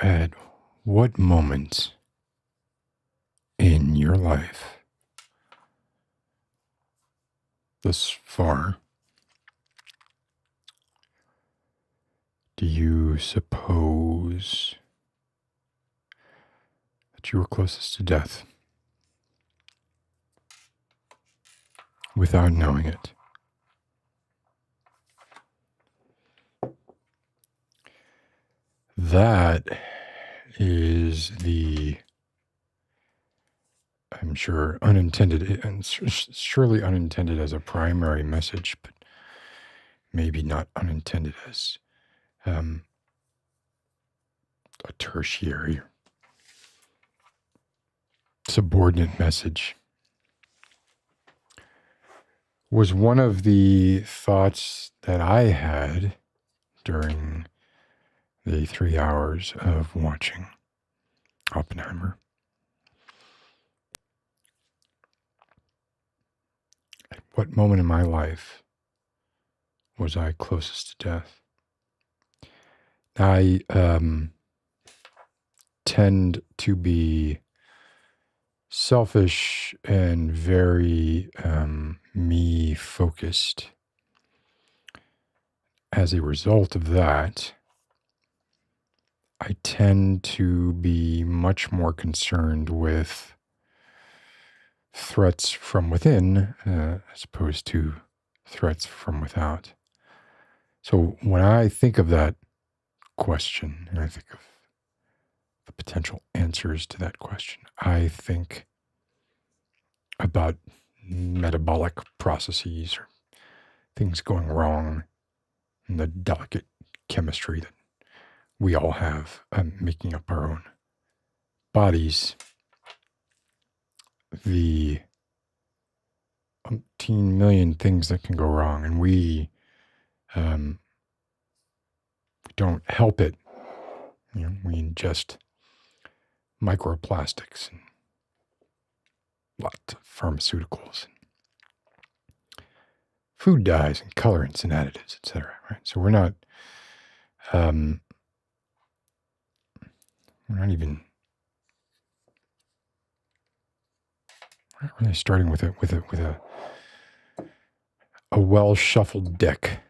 at what moment in your life thus far do you suppose that you were closest to death without knowing it? That is the, I'm sure, unintended, and surely unintended as a primary message, but maybe not unintended as a tertiary, subordinate message. Was one of the thoughts that I had during the 3 hours of watching Oppenheimer. At what moment in my life was I closest to death? I tend to be selfish and very me-focused. As a result of that, I tend to be much more concerned with threats from within as opposed to threats from without. So when I think of that question, and I think of the potential answers to that question, I think about metabolic processes or things going wrong in the delicate chemistry that we all have making up our own bodies. The umpteen million things that can go wrong, and we don't help it. We ingest microplastics and lots of pharmaceuticals, and food dyes and colorants and additives, etc. Right? So we're not really starting with a well shuffled deck.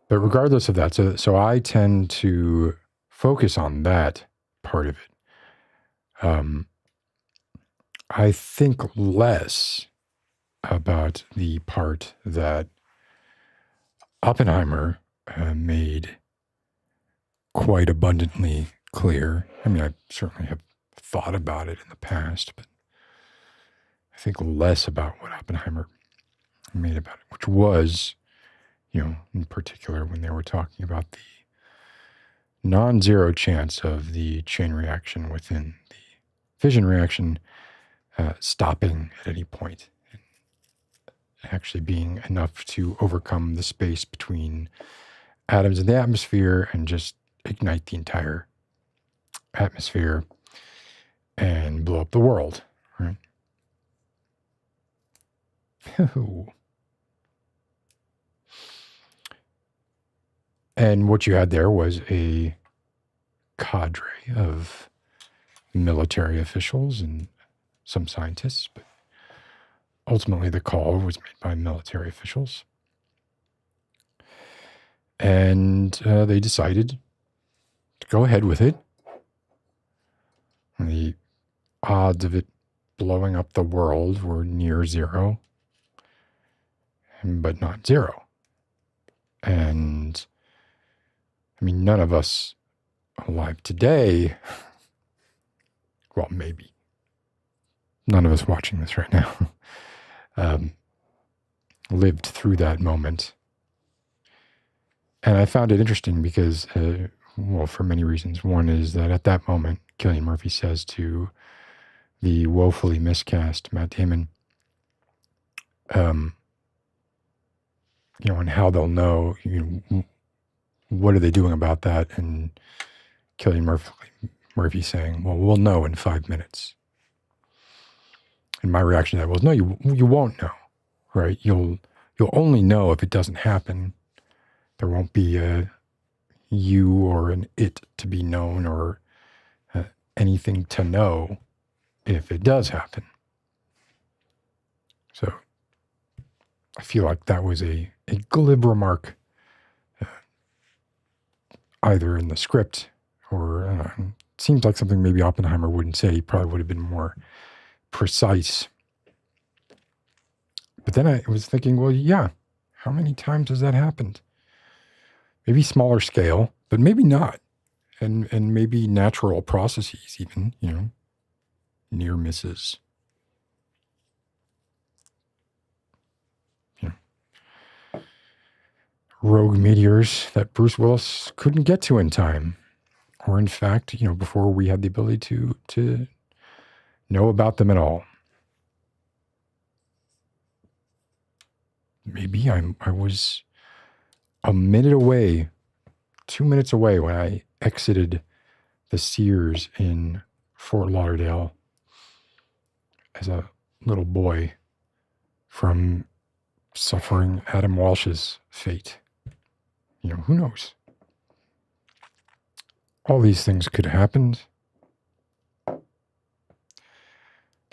But regardless of that, so I tend to focus on that part of it. I think less about the part that Oppenheimer made quite abundantly clear. I mean, I certainly have thought about it in the past, but I think less about what Oppenheimer made about it, which was, in particular when they were talking about the non-zero chance of the chain reaction within the fission reaction stopping at any point, and actually being enough to overcome the space between atoms in the atmosphere and just ignite the entire atmosphere and blow up the world, right? And what you had there was a cadre of military officials and some scientists, but ultimately the call was made by military officials. And they decided to go ahead with it. The odds of it blowing up the world were near zero, but not zero. And I mean, none of us alive today, well, maybe none of us watching this right now, lived through that moment. And I found it interesting because, for many reasons. One is that at that moment, Cillian Murphy says to the woefully miscast Matt Damon, and how they'll know, what are they doing about that? And Cillian Murphy saying, well, we'll know in 5 minutes. And my reaction to that was, no, you won't know, right? You'll only know if it doesn't happen. There won't be a you or an it to be known or anything to know if it does happen. So I feel like that was a glib remark, either in the script or it seems like something maybe Oppenheimer wouldn't say. He probably would have been more precise. But then I was thinking, well, yeah, how many times has that happened? Maybe smaller scale, but maybe not. And maybe natural processes even, near misses. Rogue meteors that Bruce Willis couldn't get to in time. Or in fact, before we had the ability to know about them at all. Maybe I was a minute away, 2 minutes away when I exited the Sears in Fort Lauderdale as a little boy from suffering Adam Walsh's fate. Who knows? All these things could have happened. The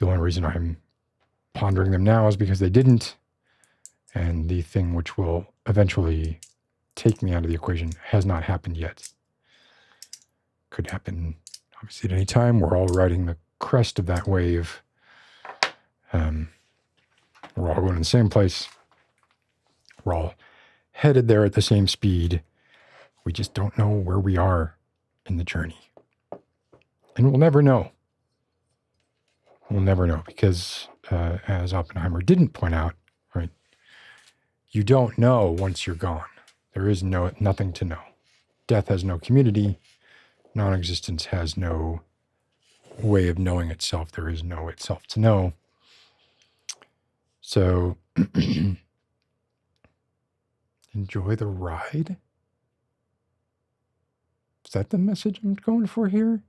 only reason I'm pondering them now is because they didn't. And the thing which will eventually take me out of the equation has not happened yet. Could happen, obviously, at any time. We're all riding the crest of that wave. We're all going to the same place. We're all headed there at the same speed. We just don't know where we are in the journey. And we'll never know. We'll never know because, as Oppenheimer didn't point out, right, you don't know once you're gone. There is nothing to know. Death has no community. Non-existence has no way of knowing itself. There is no itself to know. So enjoy the ride. Is that the message I'm going for here?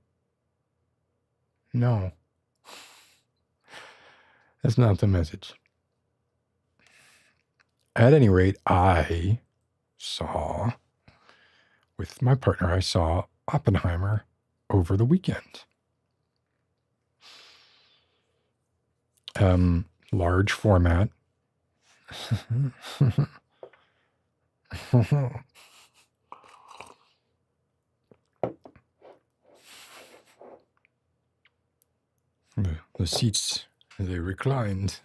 No. That's not the message. At any rate, with my partner, I saw Oppenheimer over the weekend. Large format. The seats, they reclined.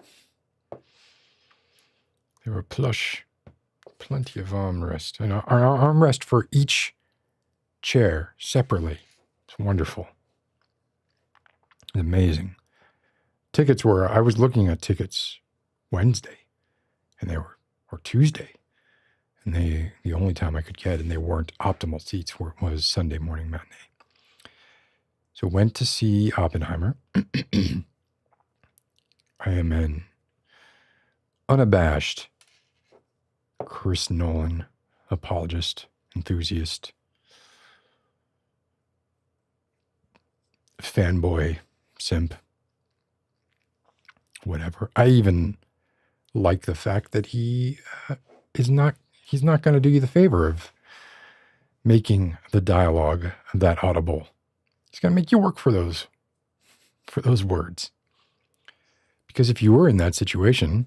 They were plush, plenty of armrest. And our armrest for each chair separately. It's wonderful. It's amazing. I was looking at tickets Wednesday, and or Tuesday, and the only time I could get, and they weren't optimal seats, was Sunday morning matinee. So went to see Oppenheimer. I am an unabashed Chris Nolan apologist, enthusiast, fanboy, simp, whatever. I even like the fact that he's not going to do you the favor of making the dialogue that audible. He's going to make you work for those words. Because if you were in that situation,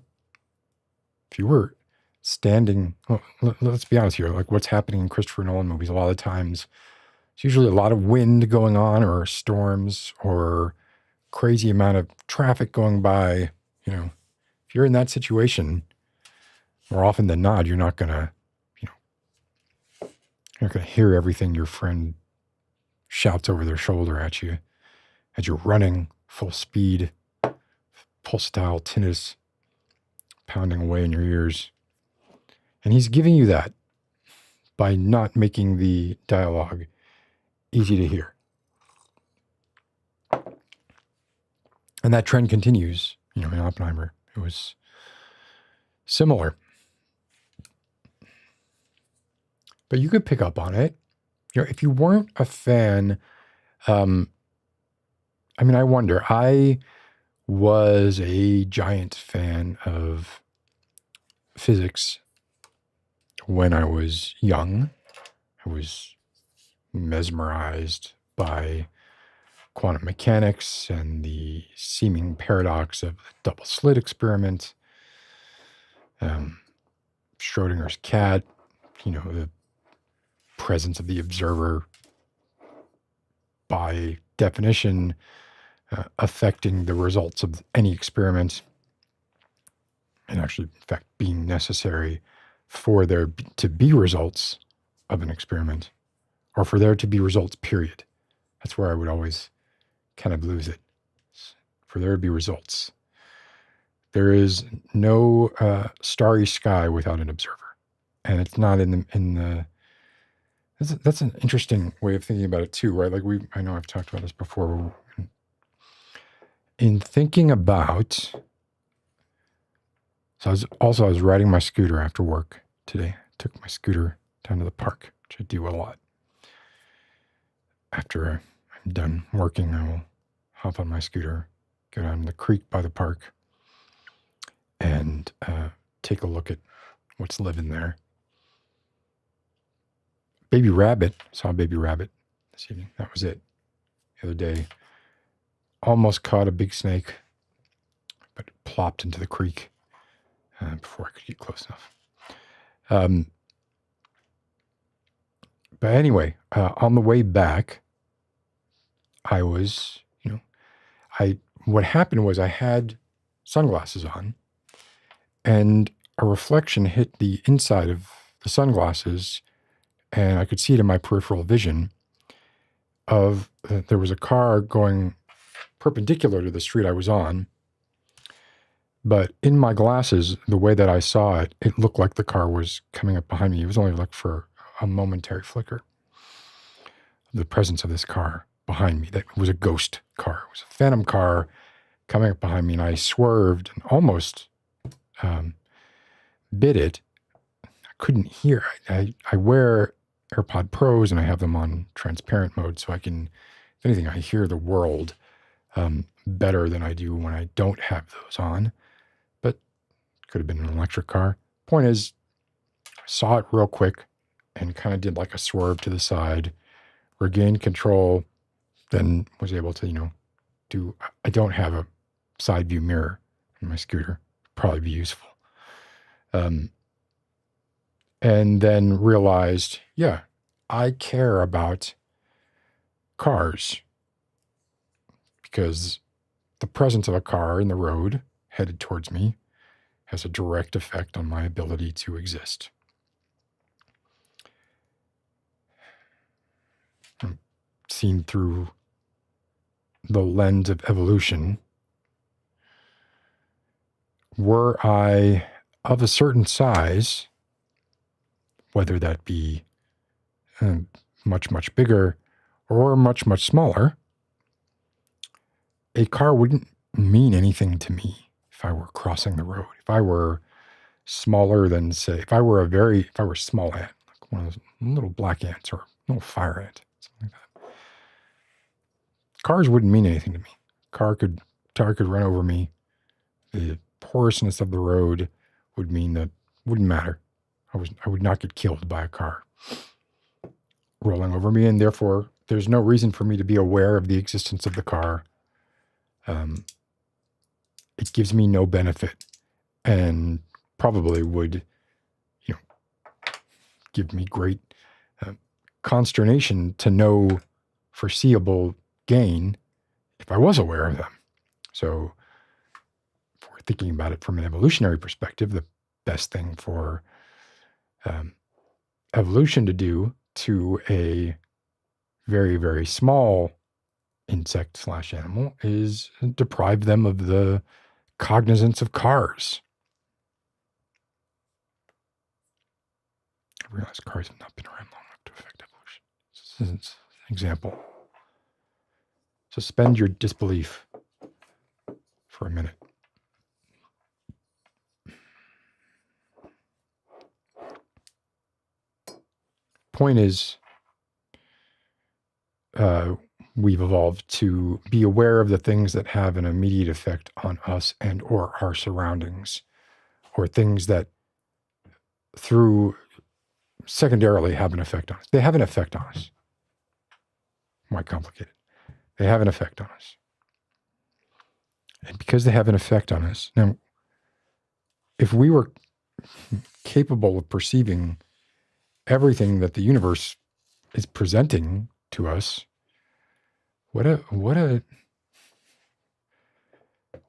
if you were standing, well, let's be honest here, like what's happening in Christopher Nolan movies, a lot of times, it's usually a lot of wind going on or storms or crazy amount of traffic going by. If you're in that situation, more often than not, you're not going to hear everything your friend shouts over their shoulder at you as you're running full speed, pulse-style tinnitus pounding away in your ears. And he's giving you that by not making the dialogue easy to hear. And that trend continues, in Oppenheimer. It was similar. But you could pick up on it. If you weren't a fan, I wonder. I was a giant fan of physics when I was young, I was mesmerized by quantum mechanics and the seeming paradox of the double slit experiment, Schrodinger's cat, the presence of the observer by definition affecting the results of any experiment, and actually, in fact, being necessary for there to be results of an experiment, or for there to be results, period. That's where I would always kind of lose it. For there to be results. There is no starry sky without an observer. And it's not in the that's an interesting way of thinking about it too, right? Like I know I've talked about this before. In thinking about, I was riding my scooter after work today. Took my scooter down to the park, which I do a lot. After I'm done working, I will hop on my scooter, go down to the creek by the park, and take a look at what's living there. Saw a baby rabbit this evening. That was it. The other day, almost caught a big snake, but it plopped into the creek before I could get close enough. But anyway, on the way back, I was, what happened was I had sunglasses on, and a reflection hit the inside of the sunglasses, and I could see it in my peripheral vision of there was a car going perpendicular to the street I was on, but in my glasses, the way that I saw it, it looked like the car was coming up behind me. It was only like for a momentary flicker. The presence of this car behind me, that was a ghost car. It was a phantom car coming up behind me, and I swerved and almost bit it. I couldn't hear. I wear AirPod Pros, and I have them on transparent mode, so I can, if anything, I hear the world better than I do when I don't have those on. But could have been an electric car. Point is, I saw it real quick and kind of did like a swerve to the side, regained control, then was able to, I don't have a side view mirror in my scooter. Probably be useful. And then realized, yeah, I care about cars because the presence of a car in the road headed towards me has a direct effect on my ability to exist. Seen through the lens of evolution, were I of a certain size, whether that be much, much bigger or much, much smaller, a car wouldn't mean anything to me if I were crossing the road. If I were smaller than, say, if I were a small ant, like one of those little black ants or a little fire ant, something like that. Cars wouldn't mean anything to me. Car could run over me. The porousness of the road would mean that wouldn't matter. I would not get killed by a car rolling over me, and therefore there's no reason for me to be aware of the existence of the car. It gives me no benefit, and probably would, give me great consternation to no foreseeable gain if I was aware of them. So if we're thinking about it from an evolutionary perspective, the best thing for evolution to do to a very, very small insect / animal is deprive them of the cognizance of cars. I realize cars have not been around long enough to affect evolution. This is an example. Suspend your disbelief for a minute. Point is, we've evolved to be aware of the things that have an immediate effect on us and or our surroundings, or things that through secondarily have an effect on us. They have an effect on us. Why complicated? They have an effect on us. And because they have an effect on us, now, if we were capable of perceiving everything that the universe is presenting to us, what a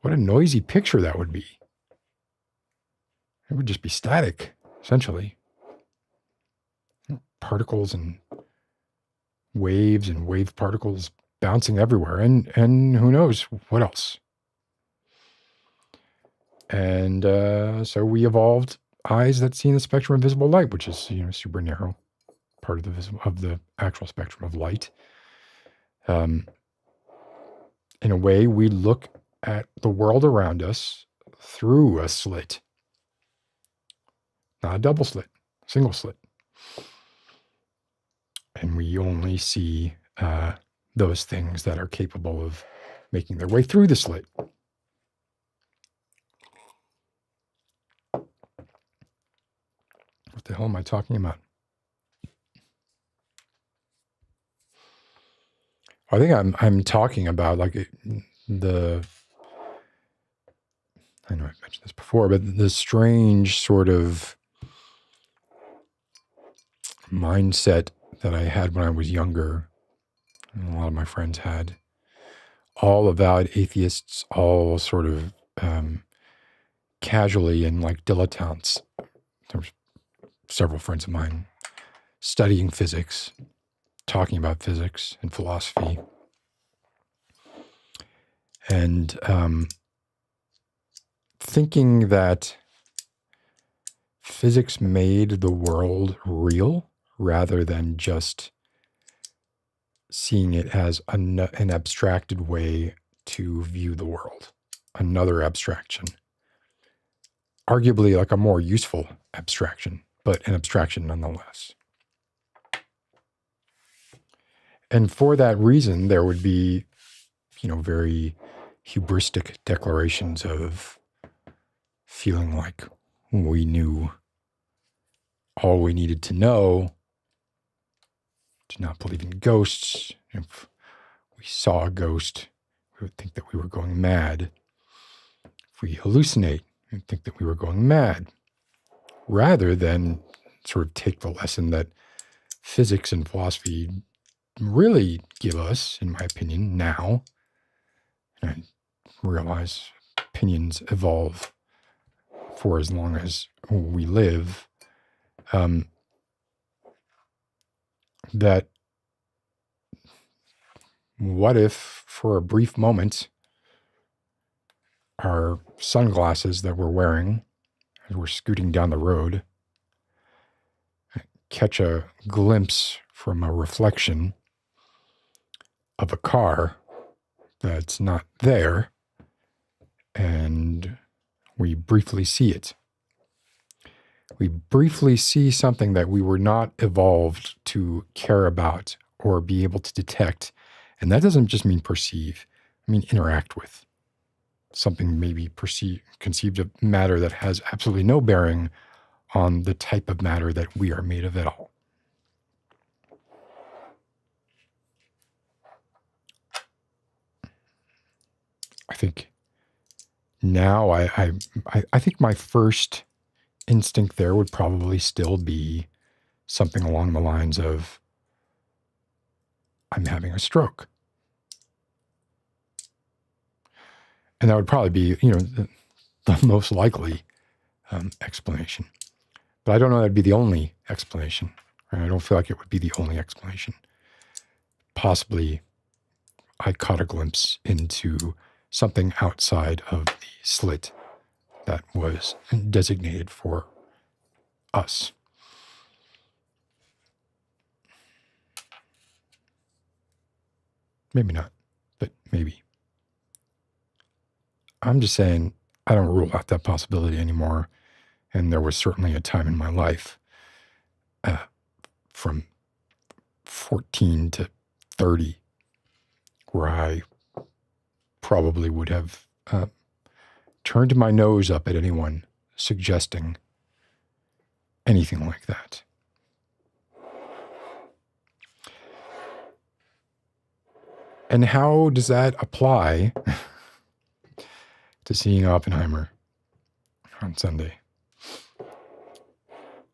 noisy picture that would be. It would just be static, essentially. Particles and wave particles bouncing everywhere, and who knows what else. And so we evolved eyes that see in the spectrum of visible light, which is super narrow part of the actual spectrum of light. In a way, we look at the world around us through a slit, not a double slit, single slit. And we only see those things that are capable of making their way through the slit. What the hell am I talking about? I think I'm talking about like I know I've mentioned this before, but the strange sort of mindset that I had when I was younger, and a lot of my friends had, all avowed atheists, all sort of casually and like dilettantes. There was several friends of mine studying physics, talking about physics and philosophy, and thinking that physics made the world real rather than just seeing it as an abstracted way to view the world, another abstraction, arguably like a more useful abstraction, but an abstraction nonetheless. And for that reason, there would be, very hubristic declarations of feeling like we knew all we needed to know, to not believe in ghosts. If we saw a ghost, we would think that we were going mad. If we hallucinate, we would think that we were going mad, rather than sort of take the lesson that physics and philosophy really give us, in my opinion, now. And I realize opinions evolve for as long as we live. That what if, for a brief moment, our sunglasses that we're wearing as we're scooting down the road catch a glimpse from a reflection of a car that's not there, and we briefly see it. We briefly see something that we were not evolved to care about or be able to detect. And that doesn't just mean perceive, I mean interact with. Something maybe conceived of matter that has absolutely no bearing on the type of matter that we are made of at all. I think now I think my first instinct there would probably still be something along the lines of, I'm having a stroke. And that would probably be, the most likely explanation. But I don't know that'd be the only explanation. Right? I don't feel like it would be the only explanation. Possibly I caught a glimpse into something outside of the slit that was designated for us. Maybe not, but maybe. I'm just saying I don't rule out that possibility anymore. And there was certainly a time in my life from 14 to 30 where I probably would have turned my nose up at anyone suggesting anything like that. And how does that apply to seeing Oppenheimer on Sunday?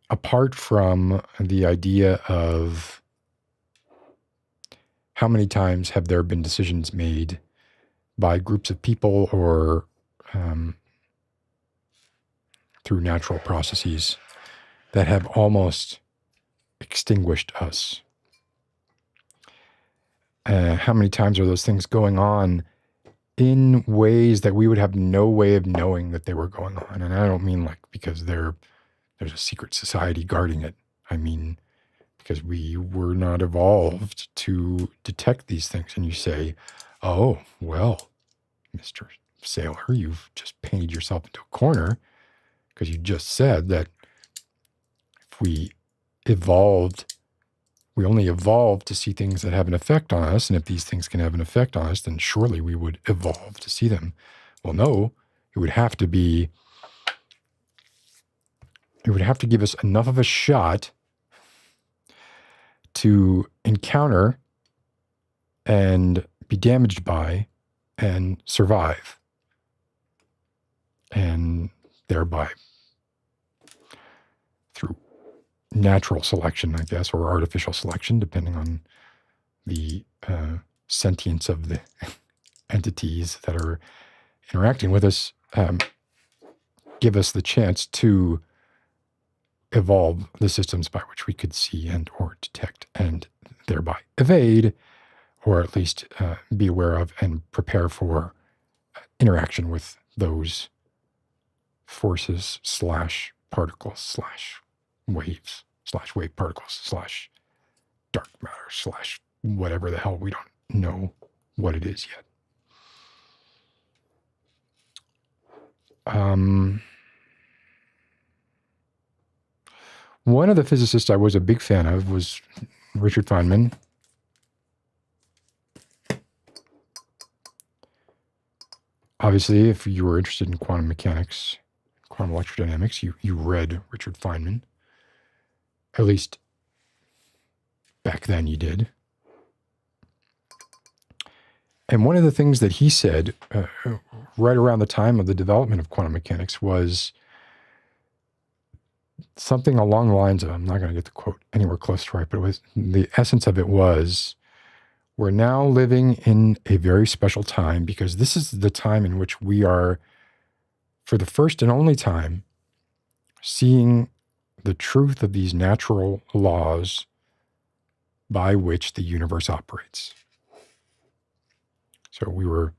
Apart from the idea of how many times have there been decisions made by groups of people or through natural processes that have almost extinguished us? How many times are those things going on in ways that we would have no way of knowing that they were going on? And I don't mean like because there's a secret society guarding it. I mean, because we were not evolved to detect these things. And you say, oh, well, Mr. Sailor, you've just painted yourself into a corner because you just said that if we only evolved to see things that have an effect on us. And if these things can have an effect on us, then surely we would evolve to see them. Well, no, it would have to give us enough of a shot to encounter and be damaged by and survive. And thereby, through natural selection, I guess, or artificial selection, depending on the sentience of the entities that are interacting with us, give us the chance to evolve the systems by which we could see and or detect and thereby evade, or at least be aware of and prepare for interaction with those forces / particles / waves / wave particles / dark matter / whatever the hell, we don't know what it is yet. One of the physicists I was a big fan of was Richard Feynman. Obviously, if you were interested in quantum mechanics, quantum electrodynamics, you read Richard Feynman. At least back then you did. And one of the things that he said right around the time of the development of quantum mechanics was something along the lines of, I'm not going to get the quote anywhere close to right, but it was, the essence of it was, we're now living in a very special time because this is the time in which we are, for the first and only time, seeing the truth of these natural laws by which the universe operates. So we were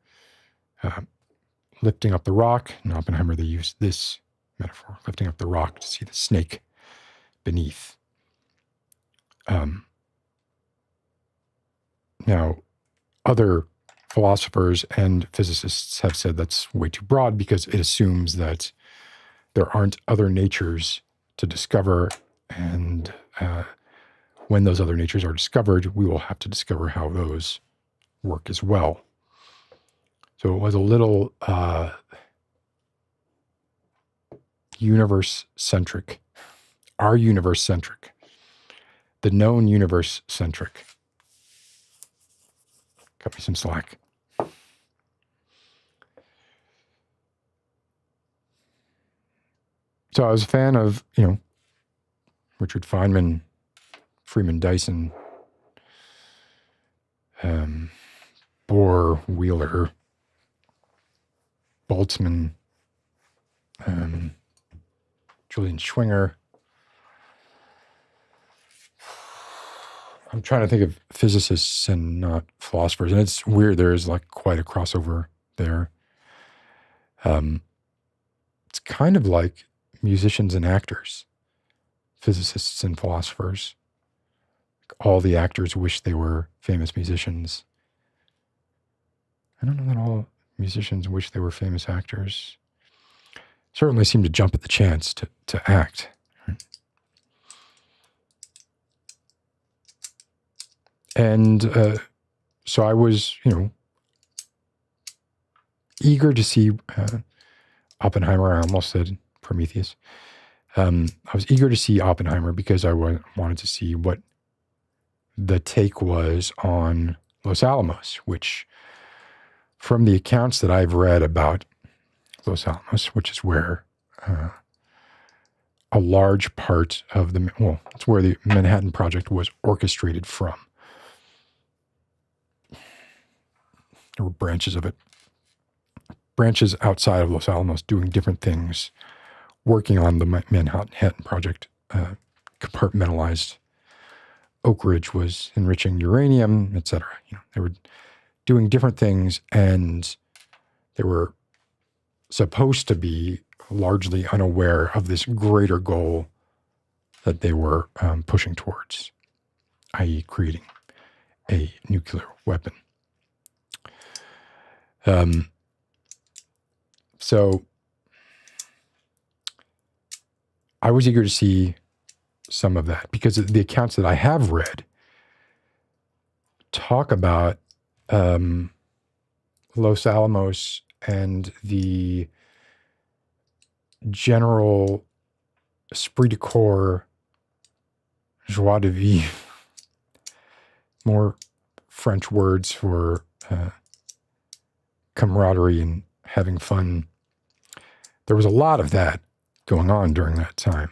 lifting up the rock. In Oppenheimer, they used this metaphor, lifting up the rock to see the snake beneath. Now, other philosophers and physicists have said that's way too broad because it assumes that there aren't other natures to discover, and when those other natures are discovered, we will have to discover how those work as well. So it was a little universe-centric, our universe-centric, the known universe-centric. Cut me some slack. So I was a fan of, Richard Feynman, Freeman Dyson, Bohr, Wheeler, Boltzmann, Julian Schwinger. I'm trying to think of physicists and not philosophers, and it's weird. There is like quite a crossover there. It's kind of like musicians and actors, physicists and philosophers. All the actors wish they were famous musicians. I don't know that all musicians wish they were famous actors. Certainly seem to jump at the chance to act. And so I was, eager to see Oppenheimer. I almost said Prometheus. I was eager to see Oppenheimer because I wanted to see what the take was on Los Alamos, which, from the accounts that I've read about Los Alamos, which is where a large part of it's where the Manhattan Project was orchestrated from. There were branches of it. Branches outside of Los Alamos doing different things, working on the Manhattan Project, compartmentalized. Oak Ridge was enriching uranium, etc. They were doing different things, and they were supposed to be largely unaware of this greater goal that they were pushing towards, i.e. creating a nuclear weapon. So I was eager to see some of that, because the accounts that I have read talk about Los Alamos and the general esprit de corps, joie de vivre, more French words for camaraderie and having fun. There was a lot of that going on during that time.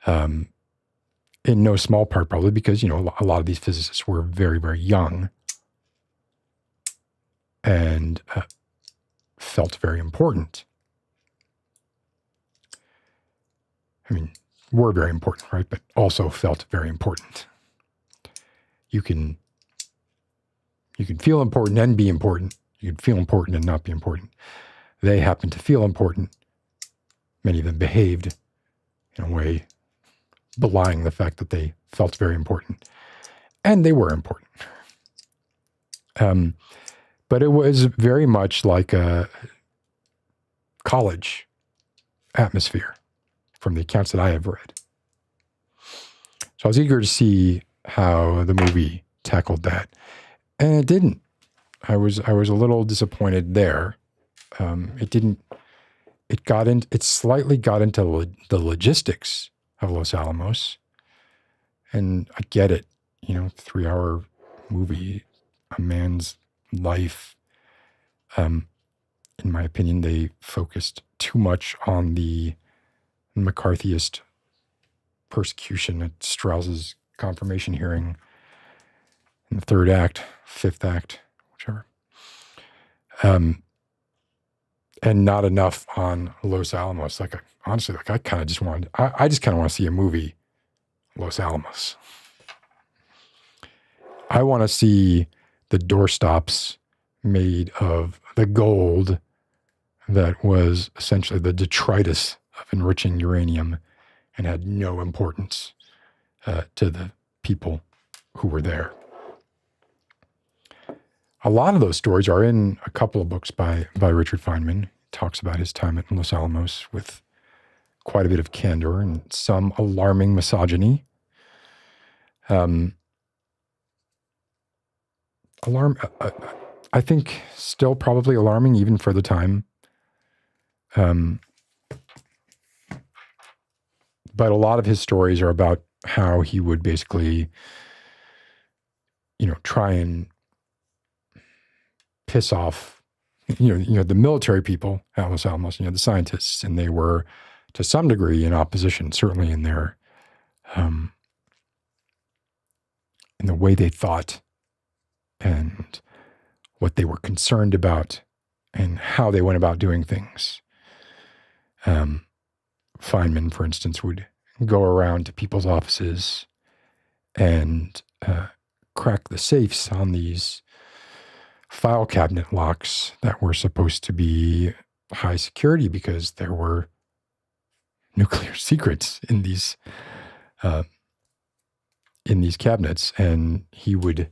In no small part, probably because, a lot of these physicists were very, very young and felt very important. I mean, were very important, right? But also felt very important. You can feel important and be important. You can feel important and not be important. They happened to feel important. Many of them behaved in a way belying the fact that they felt very important. And they were important. But it was very much like a college atmosphere from the accounts that I have read. So I was eager to see how the movie tackled that. And it didn't. I was a little disappointed there. It slightly got into the logistics of Los Alamos. And I get it, 3-hour movie, a man's life. In my opinion, they focused too much on the McCarthyist persecution at Strauss's confirmation hearing in the third act, fifth act, whichever. And not enough on Los Alamos. Honestly, I kind of just wanted, I just kind of want to see a movie, Los Alamos. I want to see the doorstops made of the gold that was essentially the detritus of enriching uranium and had no importance to the people who were there. A lot of those stories are in a couple of books by Richard Feynman. He talks about his time at Los Alamos with quite a bit of candor and some alarming misogyny. I think still probably alarming even for the time. But a lot of his stories are about how he would basically, try and piss off, the military people at Los Alamos, the scientists, and they were to some degree in opposition, certainly in their, in the way they thought and what they were concerned about and how they went about doing things. Feynman, for instance, would go around to people's offices and crack the safes on these file cabinet locks that were supposed to be high security because there were nuclear secrets in these cabinets, and he would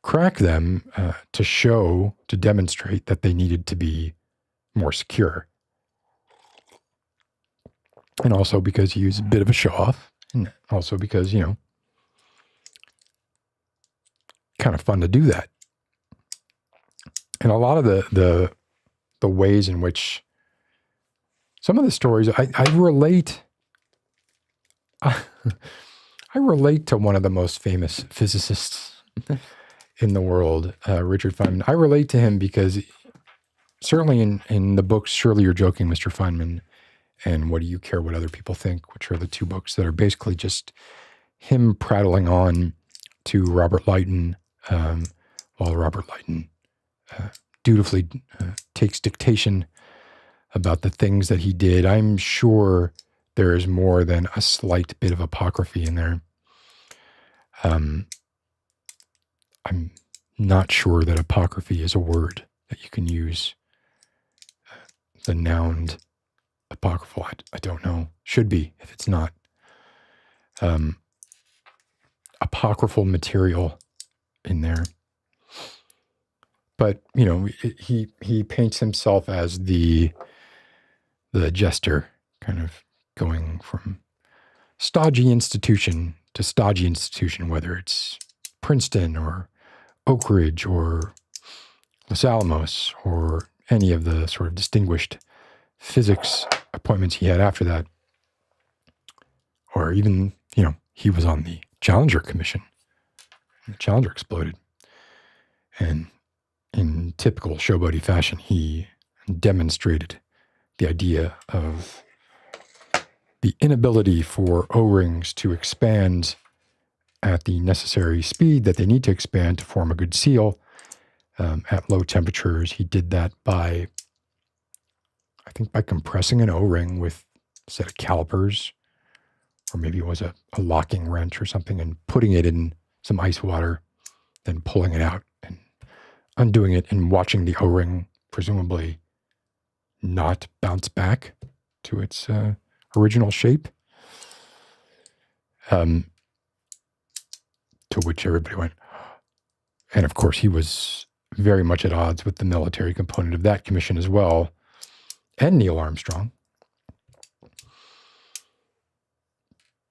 crack them to demonstrate that they needed to be more secure. And also because he was a bit of a show-off, and also because, kind of fun to do that. And a lot of the ways in which some of the stories, I relate I relate to one of the most famous physicists in the world, Richard Feynman. I relate to him because certainly in the books, Surely You're Joking, Mr. Feynman, and What Do You Care What Other People Think, which are the two books that are basically just him prattling on to Robert Leighton, while Robert Leighton dutifully takes dictation about the things that he did. I'm sure there is more than a slight bit of apocryphy in there. I'm not sure that apocryphy is a word that you can use. The noun apocryphal, I don't know. Should be, if it's not. Apocryphal material in there. But, he paints himself as the jester, kind of going from stodgy institution to stodgy institution, whether it's Princeton or Oak Ridge or Los Alamos or any of the sort of distinguished physics appointments he had after that. Or even, he was on the Challenger Commission. The Challenger exploded. And in typical showboaty fashion, he demonstrated the idea of the inability for O-rings to expand at the necessary speed that they need to expand to form a good seal at low temperatures. He did that by compressing an O-ring with a set of calipers, or maybe it was a locking wrench or something, and putting it in some ice water, then pulling it out and undoing it and watching the O-ring presumably not bounce back to its original shape. To which everybody went. And of course, he was very much at odds with the military component of that commission as well, and Neil Armstrong.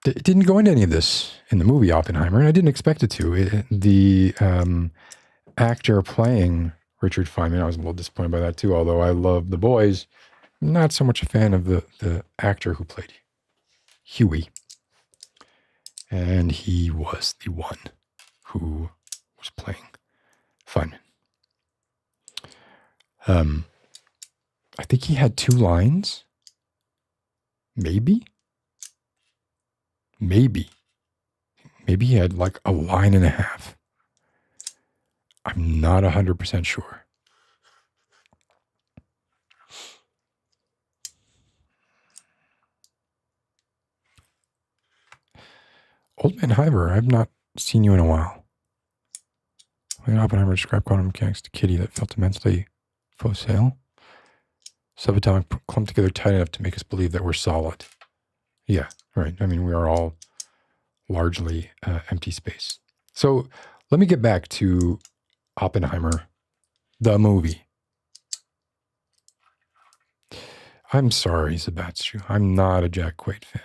It didn't go into any of this in the movie Oppenheimer, and I didn't expect it to. The actor playing Richard Feynman, I was a little disappointed by that too, although I love The Boys. Not so much a fan of the actor who played Huey. And he was the one who was playing Feynman. I think he had 2 lines. Maybe he had like a line and a half. I'm not 100% sure. Old Man Hiver, I've not seen you in a while. When Oppenheimer described quantum mechanics to Kitty that felt immensely facile. Subatomic clumped together tight enough to make us believe that we're solid. Yeah, right. I mean, we are all largely empty space. So let me get back to Oppenheimer, the movie. I'm sorry, Zabatsu. I'm not a Jack Quaid fan.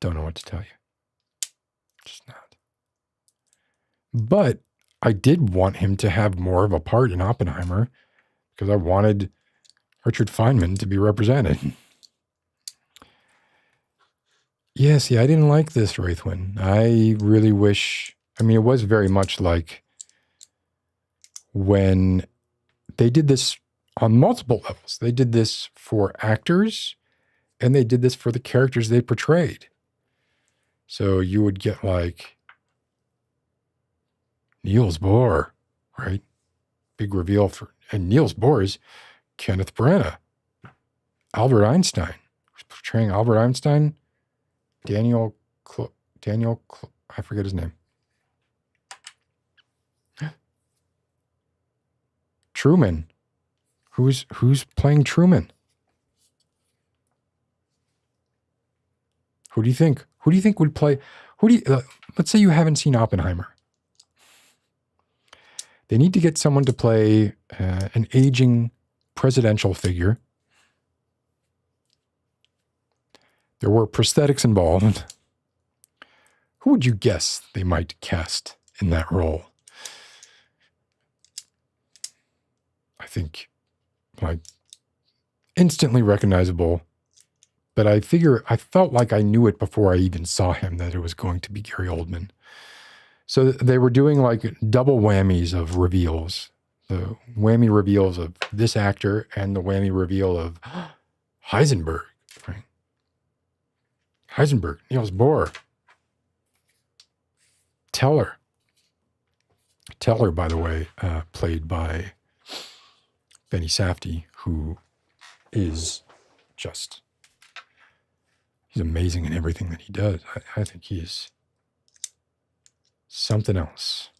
Don't know what to tell you. Just not. But I did want him to have more of a part in Oppenheimer because I wanted Richard Feynman to be represented. Yeah, see, I didn't like this, Wraithwin. I really wish... I mean, it was very much like when they did this on multiple levels. They did this for actors, and they did this for the characters they portrayed. So you would get like Niels Bohr, right? Big reveal for... And Niels Bohr is Kenneth Branagh. Albert Einstein. Who's portraying Albert Einstein? Daniel, I forget his name. Truman. Who's playing Truman? Who do you think? Who do you think would play? Let's say you haven't seen Oppenheimer. They need to get someone to play an aging presidential figure. There were prosthetics involved. Who would you guess they might cast in that role? I think, like, instantly recognizable. But I felt like I knew it before I even saw him, that it was going to be Gary Oldman. So they were doing like double whammies of reveals. The whammy reveals of this actor and the whammy reveal of Heisenberg, right? Heisenberg, Niels Bohr, Teller. Teller, by the way, played by Benny Safdie, who is just, he's amazing in everything that he does. I think he is something else.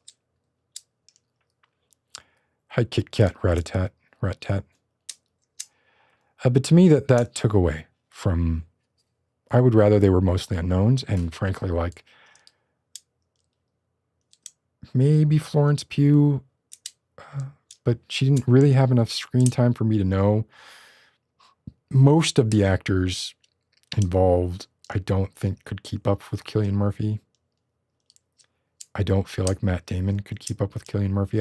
Hi, Kit Kat, rat-a-tat, rat-tat. But to me, that took away from, I would rather they were mostly unknowns, and frankly, like, maybe Florence Pugh, but she didn't really have enough screen time for me to know. Most of the actors involved, I don't think could keep up with Cillian Murphy. I don't feel like Matt Damon could keep up with Cillian Murphy.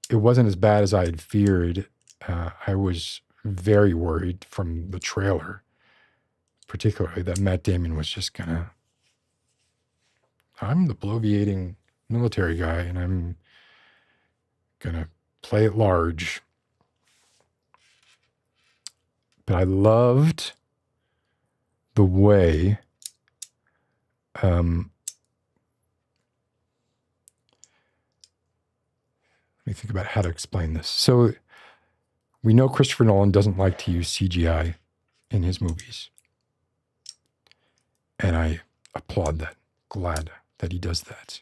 It wasn't as bad as I had feared. I was very worried from the trailer, particularly that Matt Damon was just gonna, I'm the bloviating military guy and I'm gonna play it large. But I loved the way let me think about how to explain this. So we know Christopher Nolan doesn't like to use CGI in his movies. And I applaud that. Glad that he does that.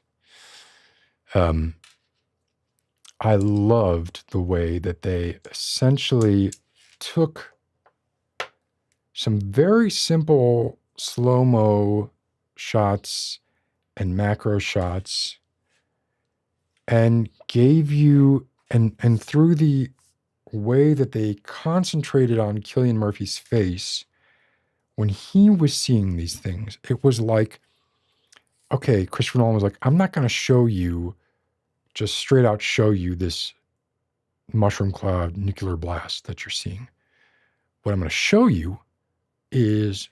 I loved the way that they essentially took some very simple slow-mo shots and macro shots and gave you, and through the way that they concentrated on Cillian Murphy's face, when he was seeing these things, it was like, okay, Christopher Nolan was like, I'm not going to show you, just straight out show you this mushroom cloud nuclear blast that you're seeing. What I'm going to show you is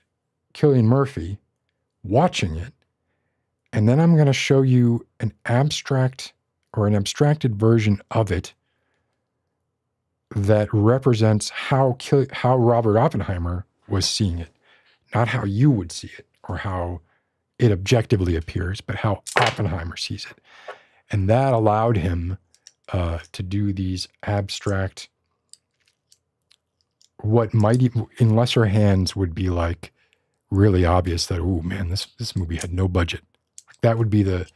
Cillian Murphy watching it, and then I'm going to show you an abstract or an abstracted version of it that represents how Robert Oppenheimer was seeing it, not how you would see it or how it objectively appears, but how Oppenheimer sees it. And that allowed him to do these abstract, what might even, in lesser hands would be like really obvious that, oh man, this movie had no budget. That would be the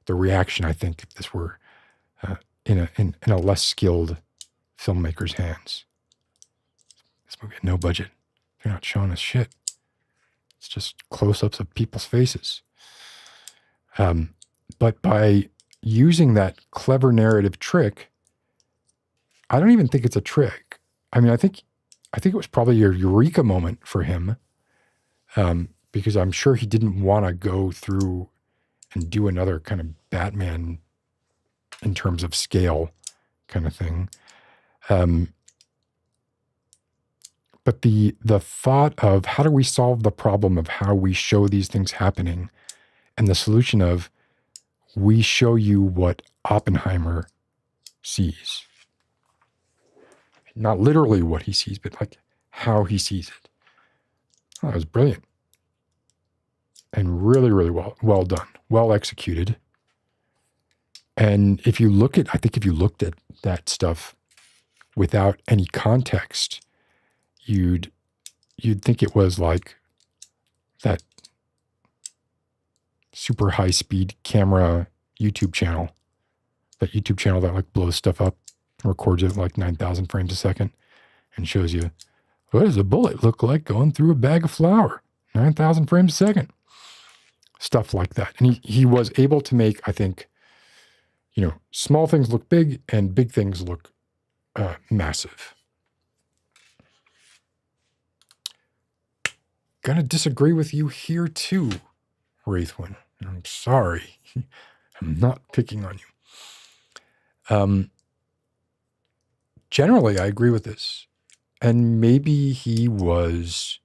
reaction, I think, if this were in a less skilled filmmaker's hands. This movie had no budget. They're not showing us shit. It's just close-ups of people's faces. But by using that clever narrative trick, I don't even think it's a trick. I mean, I think it was probably a eureka moment for him, because I'm sure he didn't want to go through and do another kind of Batman in terms of scale kind of thing. But the thought of how do we solve the problem of how we show these things happening, and the solution of we show you what Oppenheimer sees. Not literally what he sees, but like how he sees it. Oh, it was brilliant. And really, really well done. Well executed. And if you look at, I think if you looked at that stuff without any context, you'd think it was like that super high speed camera YouTube channel. That YouTube channel that like blows stuff up, records it at like 9,000 frames a second, and shows you, what does a bullet look like going through a bag of flour? 9,000 frames a second. Stuff like that. And he was able to make, I think, small things look big and big things look massive. Gonna disagree with you here too, Wraithwin. I'm sorry. I'm not picking on you. Generally, I agree with this. And maybe his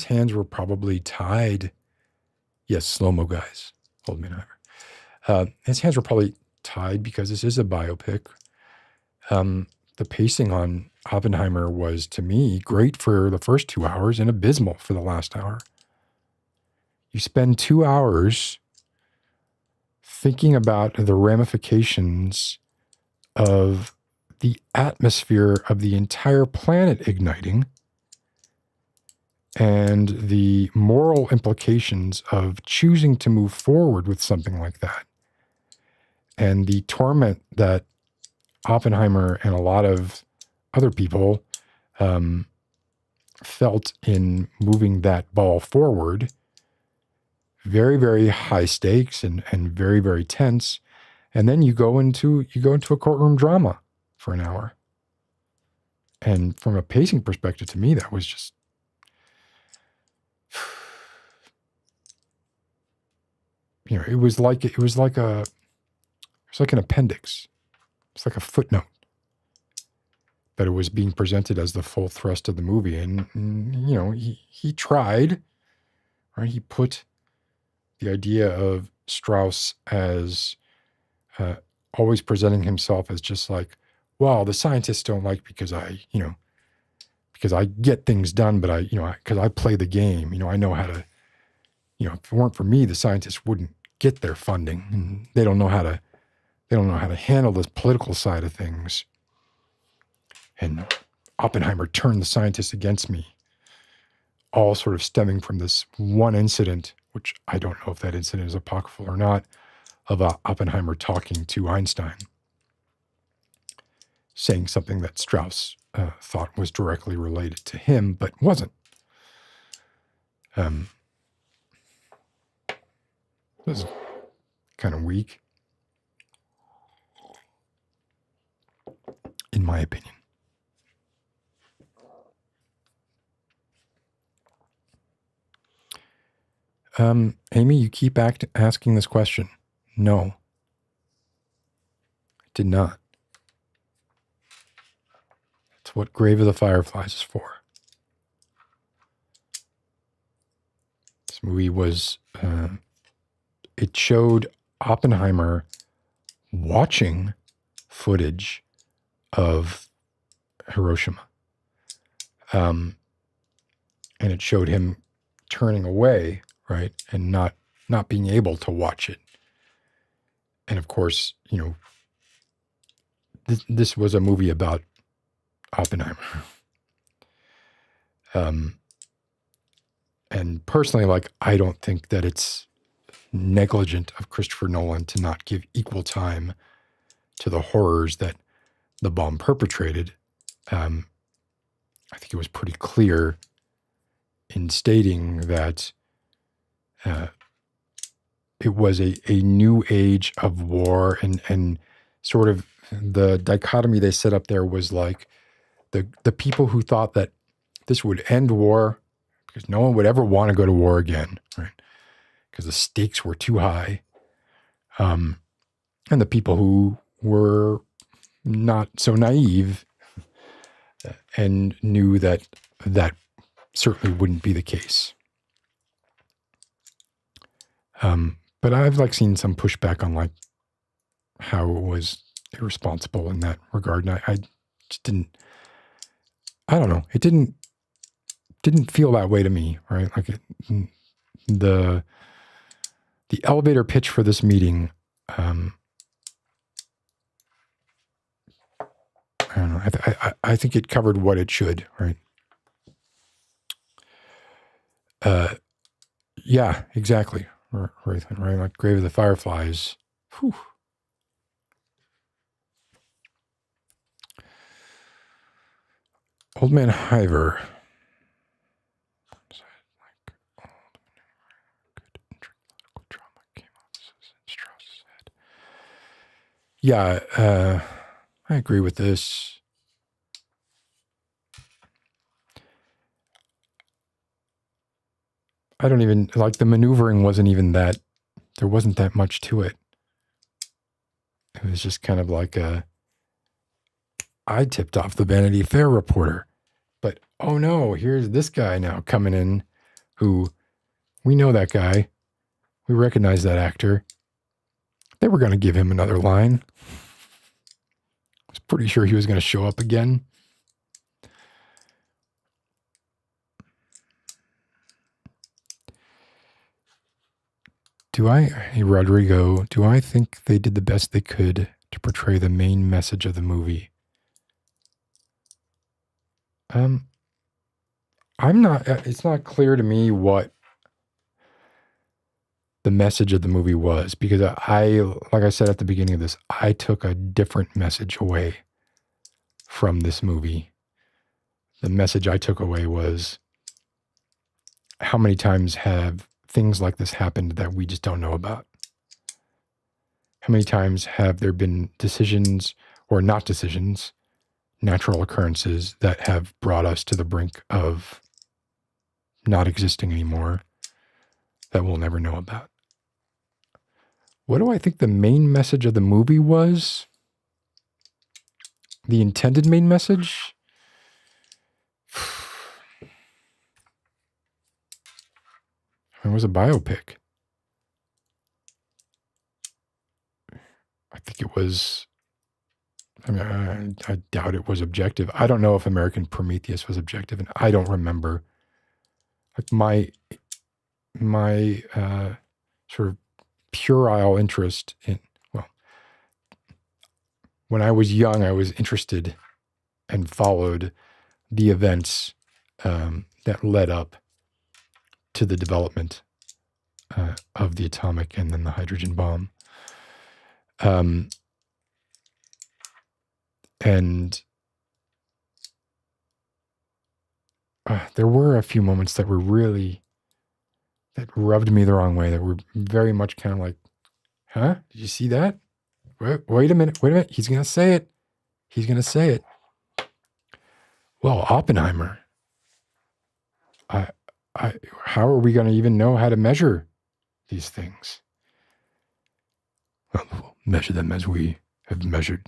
hands were probably tied Yes, slow-mo guys. Old man His hands were probably tied because this is a biopic. The pacing on Oppenheimer was, to me, great for the first 2 hours and abysmal for the last hour. You spend 2 hours thinking about the ramifications of the atmosphere of the entire planet igniting and the moral implications of choosing to move forward with something like that. And the torment that Oppenheimer and a lot of other people felt in moving that ball forward. Very, very high stakes and very, very tense. And then you go into a courtroom drama for an hour. And from a pacing perspective, to me, that was just it was like an appendix. It's like a footnote. But it was being presented as the full thrust of the movie. And he tried, right? He put the idea of Strauss as always presenting himself as just like, well, the scientists don't like because I get things done, but because I play the game, I know how to, if it weren't for me, the scientists wouldn't get their funding, and they don't know how to handle this political side of things. And Oppenheimer turned the scientists against me, all sort of stemming from this one incident, which I don't know if that incident is apocryphal or not, of Oppenheimer talking to Einstein, saying something that Strauss thought was directly related to him, but wasn't. It was kind of weak, in my opinion. Amy, you keep asking this question. No, I did not. That's what Grave of the Fireflies is for. This movie was, it showed Oppenheimer watching footage of Hiroshima. And it showed him turning away, right, and not being able to watch it. And of course, this was a movie about Oppenheimer. And personally, I don't think that it's negligent of Christopher Nolan to not give equal time to the horrors that the bomb perpetrated. I think it was pretty clear in stating that it was a new age of war, and sort of the dichotomy they set up there was like the people who thought that this would end war because no one would ever want to go to war again, right? Because the stakes were too high. And the people who were not so naive and knew that certainly wouldn't be the case. But I've seen some pushback on how it was irresponsible in that regard. And I just didn't, I don't know. It didn't feel that way to me, right? The elevator pitch for this meeting, I don't know. I think it covered what it should, right? Yeah, exactly. Right? Like Grave of the Fireflies. Whew. Old Man Hiver. Yeah, I agree with this. I don't even, the maneuvering wasn't even that, there wasn't that much to it. It was just kind of I tipped off the Vanity Fair reporter, but oh no, here's this guy now coming in who, we know that guy. We recognize that actor. They were going to give him another line. I was pretty sure he was going to show up again. Hey Rodrigo, do I think they did the best they could to portray the main message of the movie? It's not clear to me what the message of the movie was, because like I said at the beginning of this, I took a different message away from this movie. The message I took away was, how many times have things like this happened that we just don't know about? How many times have there been decisions or not decisions, natural occurrences that have brought us to the brink of not existing anymore that we'll never know about? What do I think the main message of the movie was? The intended main message? It was a biopic. I think it was, I doubt it was objective. I don't know if American Prometheus was objective, and I don't remember. Like my sort of puerile interest in, well, when I was young, I was interested and followed the events that led up to the development of the atomic and then the hydrogen bomb. And there were a few moments that rubbed me the wrong way, that were very much kind of like, huh? Did you see that? Wait a minute. He's going to say it. Well, Oppenheimer. How are we going to even know how to measure these things? Well, we'll measure them as we have measured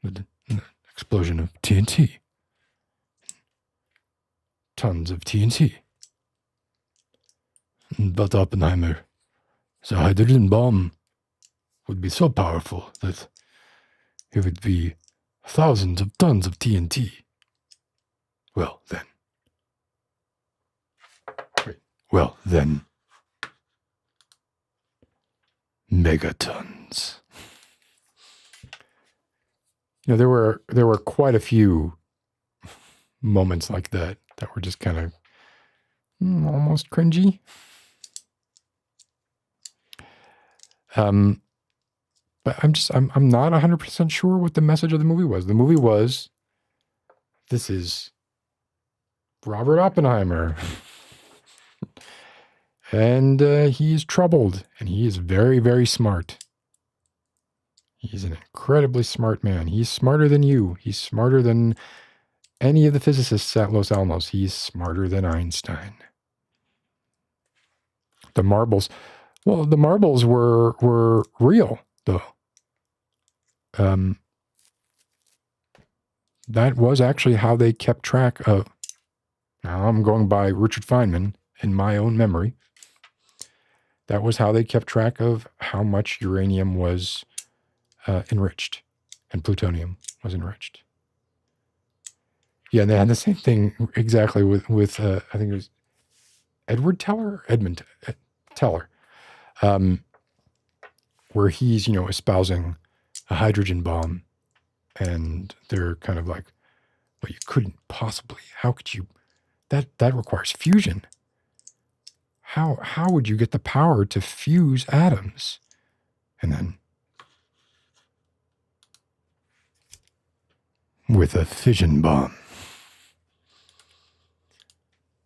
the explosion of TNT. Tons of TNT. But Oppenheimer, the hydrogen bomb would be so powerful that it would be thousands of tons of TNT. Well, then, megatons. There were quite a few moments like that were just kind of almost cringy. But I'm not 100% sure what the message of the movie was. The movie was, this is Robert Oppenheimer. And he's troubled, and he is very, very smart. He's an incredibly smart man. He's smarter than you. He's smarter than any of the physicists at Los Alamos. He's smarter than Einstein. The marbles were real, though. That was actually how they kept track of. Now I'm going by Richard Feynman in my own memory. That was how they kept track of how much uranium was enriched and plutonium was enriched. Yeah, and they had the same thing exactly with I think it was Edmund Teller, where he's, espousing a hydrogen bomb, and they're kind of like, but you couldn't possibly, how could you, that requires fusion. How would you get the power to fuse atoms? And then with a fission bomb.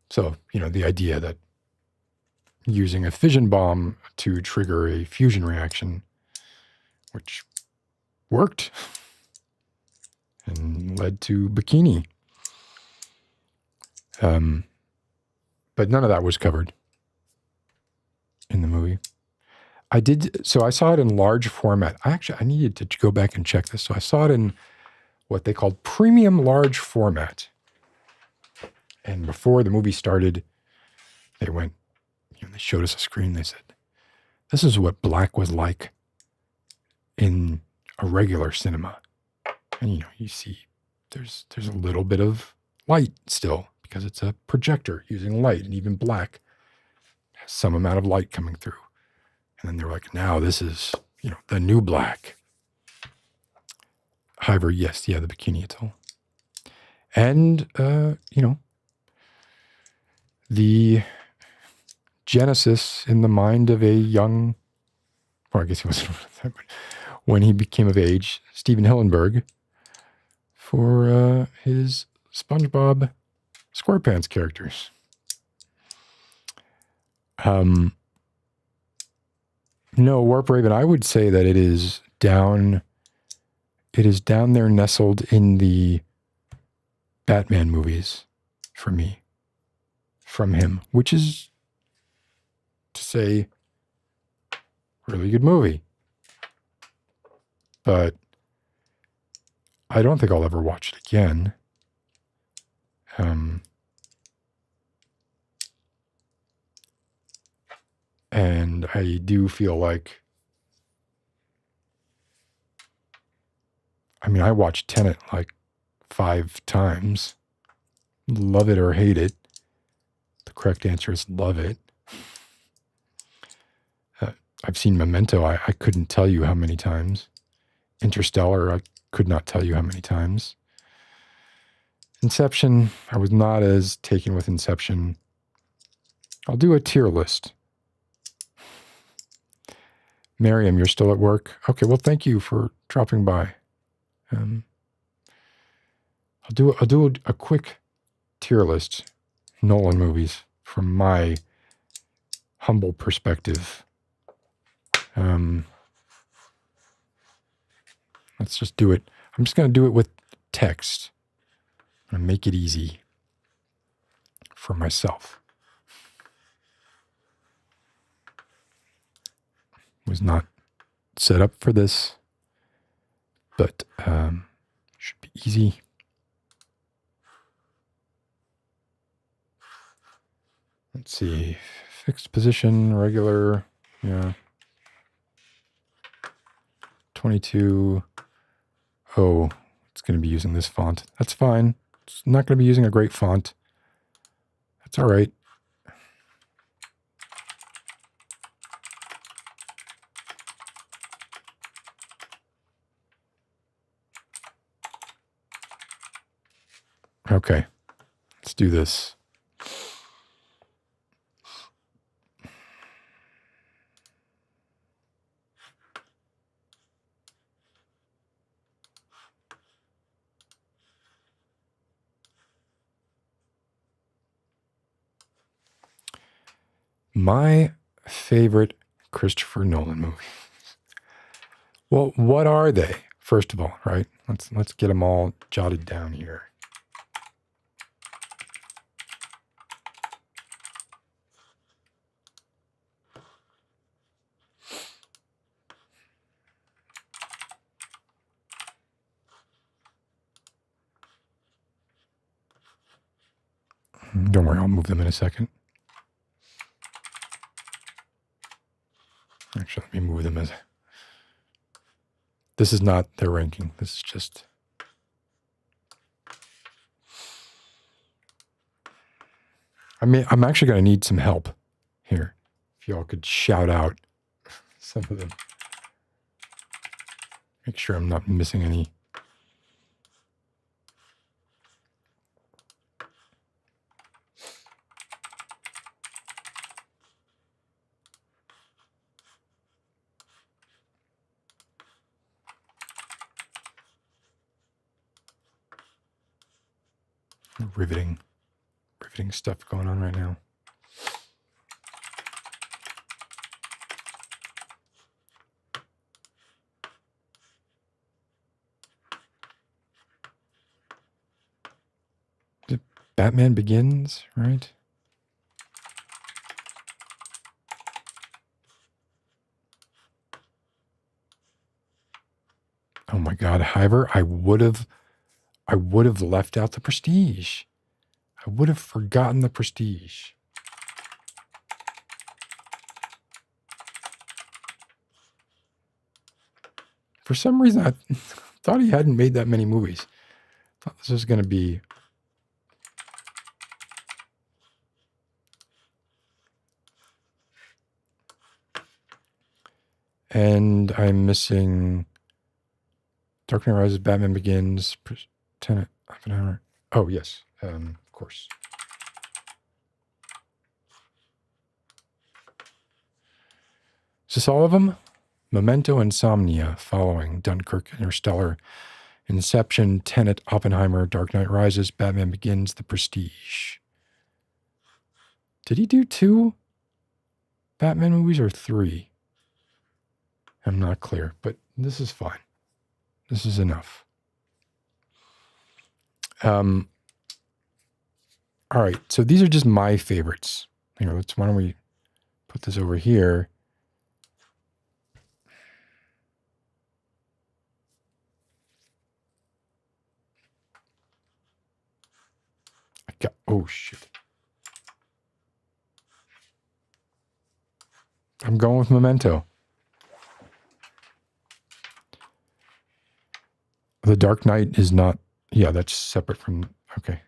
So, the idea that using a fission bomb to trigger a fusion reaction, which worked and led to Bikini. But none of that was covered in the movie. So I saw it in large format. I needed to go back and check this. So I saw it in what they called premium large format. And before the movie started, they went, they showed us a screen. They said, this is what black was like in a regular cinema. And, you see there's a little bit of light still because it's a projector using light, and even black has some amount of light coming through. And then they're like, now this is, the new black. However, yes, the bikini atoll. And, the genesis in the mind of a young, or I guess he wasn't, but when he became of age, Steven Hillenburg, for his SpongeBob SquarePants characters. No, Warp Raven, I would say that it is down there nestled in the Batman movies for me, from him, which is to say, really good movie. But I don't think I'll ever watch it again. And I do feel like, I watched Tenet like 5 times. Love it or hate it. The correct answer is love it. I've seen Memento. I couldn't tell you how many times. Interstellar, I could not tell you how many times. Inception, I was not as taken with Inception. I'll do a tier list. Miriam, you're still at work? Okay, well, thank you for dropping by. I'll do a quick tier list. Nolan movies from my humble perspective. Let's just do it. I'm just going to do it with text. I'm going to make it easy for myself. Was not set up for this, but should be easy. Let's see, fixed position, regular, 22. Oh, it's going to be using this font. That's fine. It's not going to be using a great font. That's all right. Okay, let's do this. My favorite Christopher Nolan movie. Well, what are they? First of all, right? Let's get them all jotted down here. Don't worry, I'll move them in a second. Actually, let me move them as... This is not their ranking. This is just... I'm actually going to need some help here. If y'all could shout out some of them. Make sure I'm not missing any. Riveting stuff going on right now. Batman Begins, right? Oh my God, Hiver, I would have left out the Prestige. I would have forgotten the Prestige. For some reason, I thought he hadn't made that many movies. I thought this was going to be... And I'm missing Dark Knight Rises, Batman Begins, Tenet, Oppenheimer. Oh, yes, of course. Is this all of them? Memento, Insomnia, following Dunkirk, Interstellar, Inception, Tenet, Oppenheimer, Dark Knight Rises, Batman Begins, The Prestige. Did he do 2 Batman movies or 3? I'm not clear, but this is fine. This is enough. All right, so these are just my favorites. Why don't we put this over here? Oh, shit. I'm going with Memento. The Dark Knight is not... Yeah, that's separate from... Okay.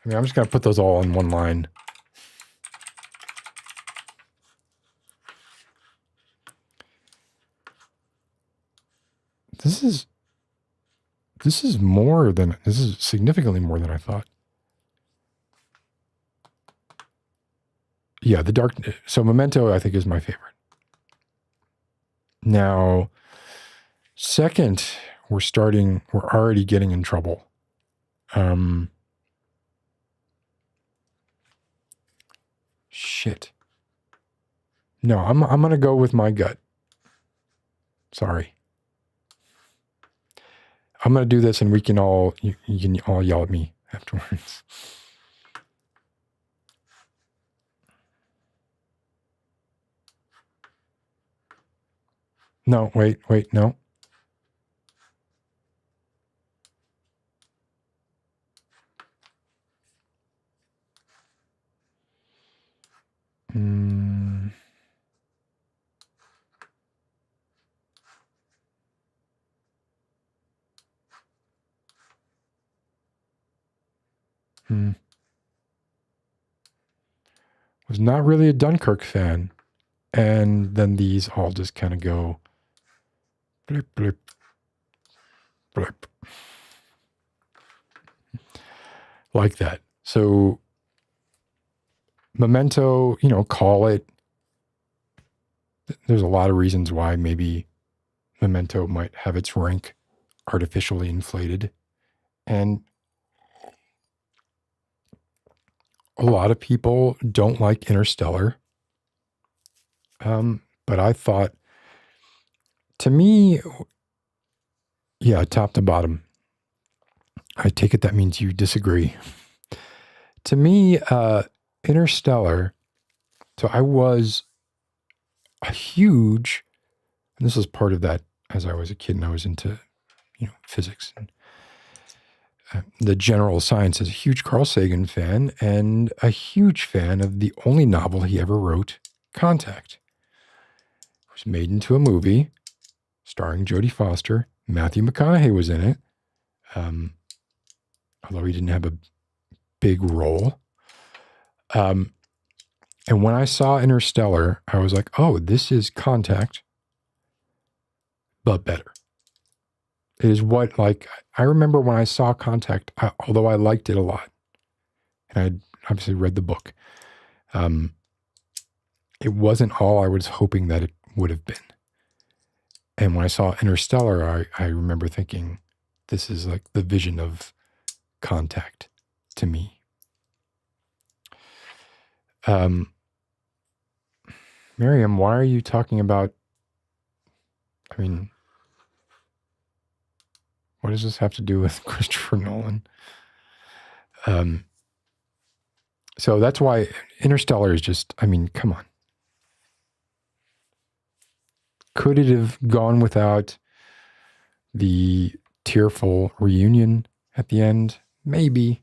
I mean, I'm just going to put those all on one line. This is significantly more than I thought. Yeah, so Memento, I think, is my favorite. Now, second, we're already getting in trouble. Shit. No, I'm going to go with my gut. Sorry. I'm going to do this and you can all yell at me afterwards. No, wait, no. Was not really a Dunkirk fan. And then these all just kind of go blip, blip, blip. Like that. So Memento, call it. There's a lot of reasons why maybe Memento might have its rank artificially inflated. And a lot of people don't like Interstellar. But I thought, to me, yeah, top to bottom. I take it that means you disagree. To me, Interstellar, so I was a huge, and this was part of that as I was a kid and I was into, physics and the general sciences, a huge Carl Sagan fan and a huge fan of the only novel he ever wrote, Contact. It was made into a movie starring Jodie Foster. Matthew McConaughey was in it, although he didn't have a big role. And when I saw Interstellar, I was like, oh, this is Contact, but better. It is what, I remember when I saw Contact, although I liked it a lot, and I obviously read the book, it wasn't all I was hoping that it would have been. And when I saw Interstellar, I remember thinking, this is like the vision of Contact to me. Miriam, why are you talking about, what does this have to do with Christopher Nolan? So that's why Interstellar is just, come on. Could it have gone without the tearful reunion at the end? Maybe.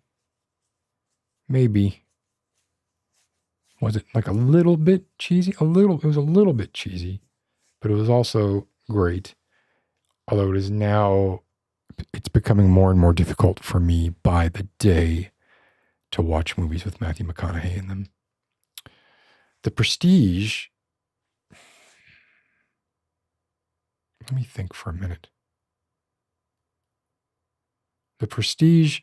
Was it like a little bit cheesy? It was a little bit cheesy, but it was also great. Although it's becoming more and more difficult for me by the day to watch movies with Matthew McConaughey in them. The Prestige, let me think for a minute. The Prestige,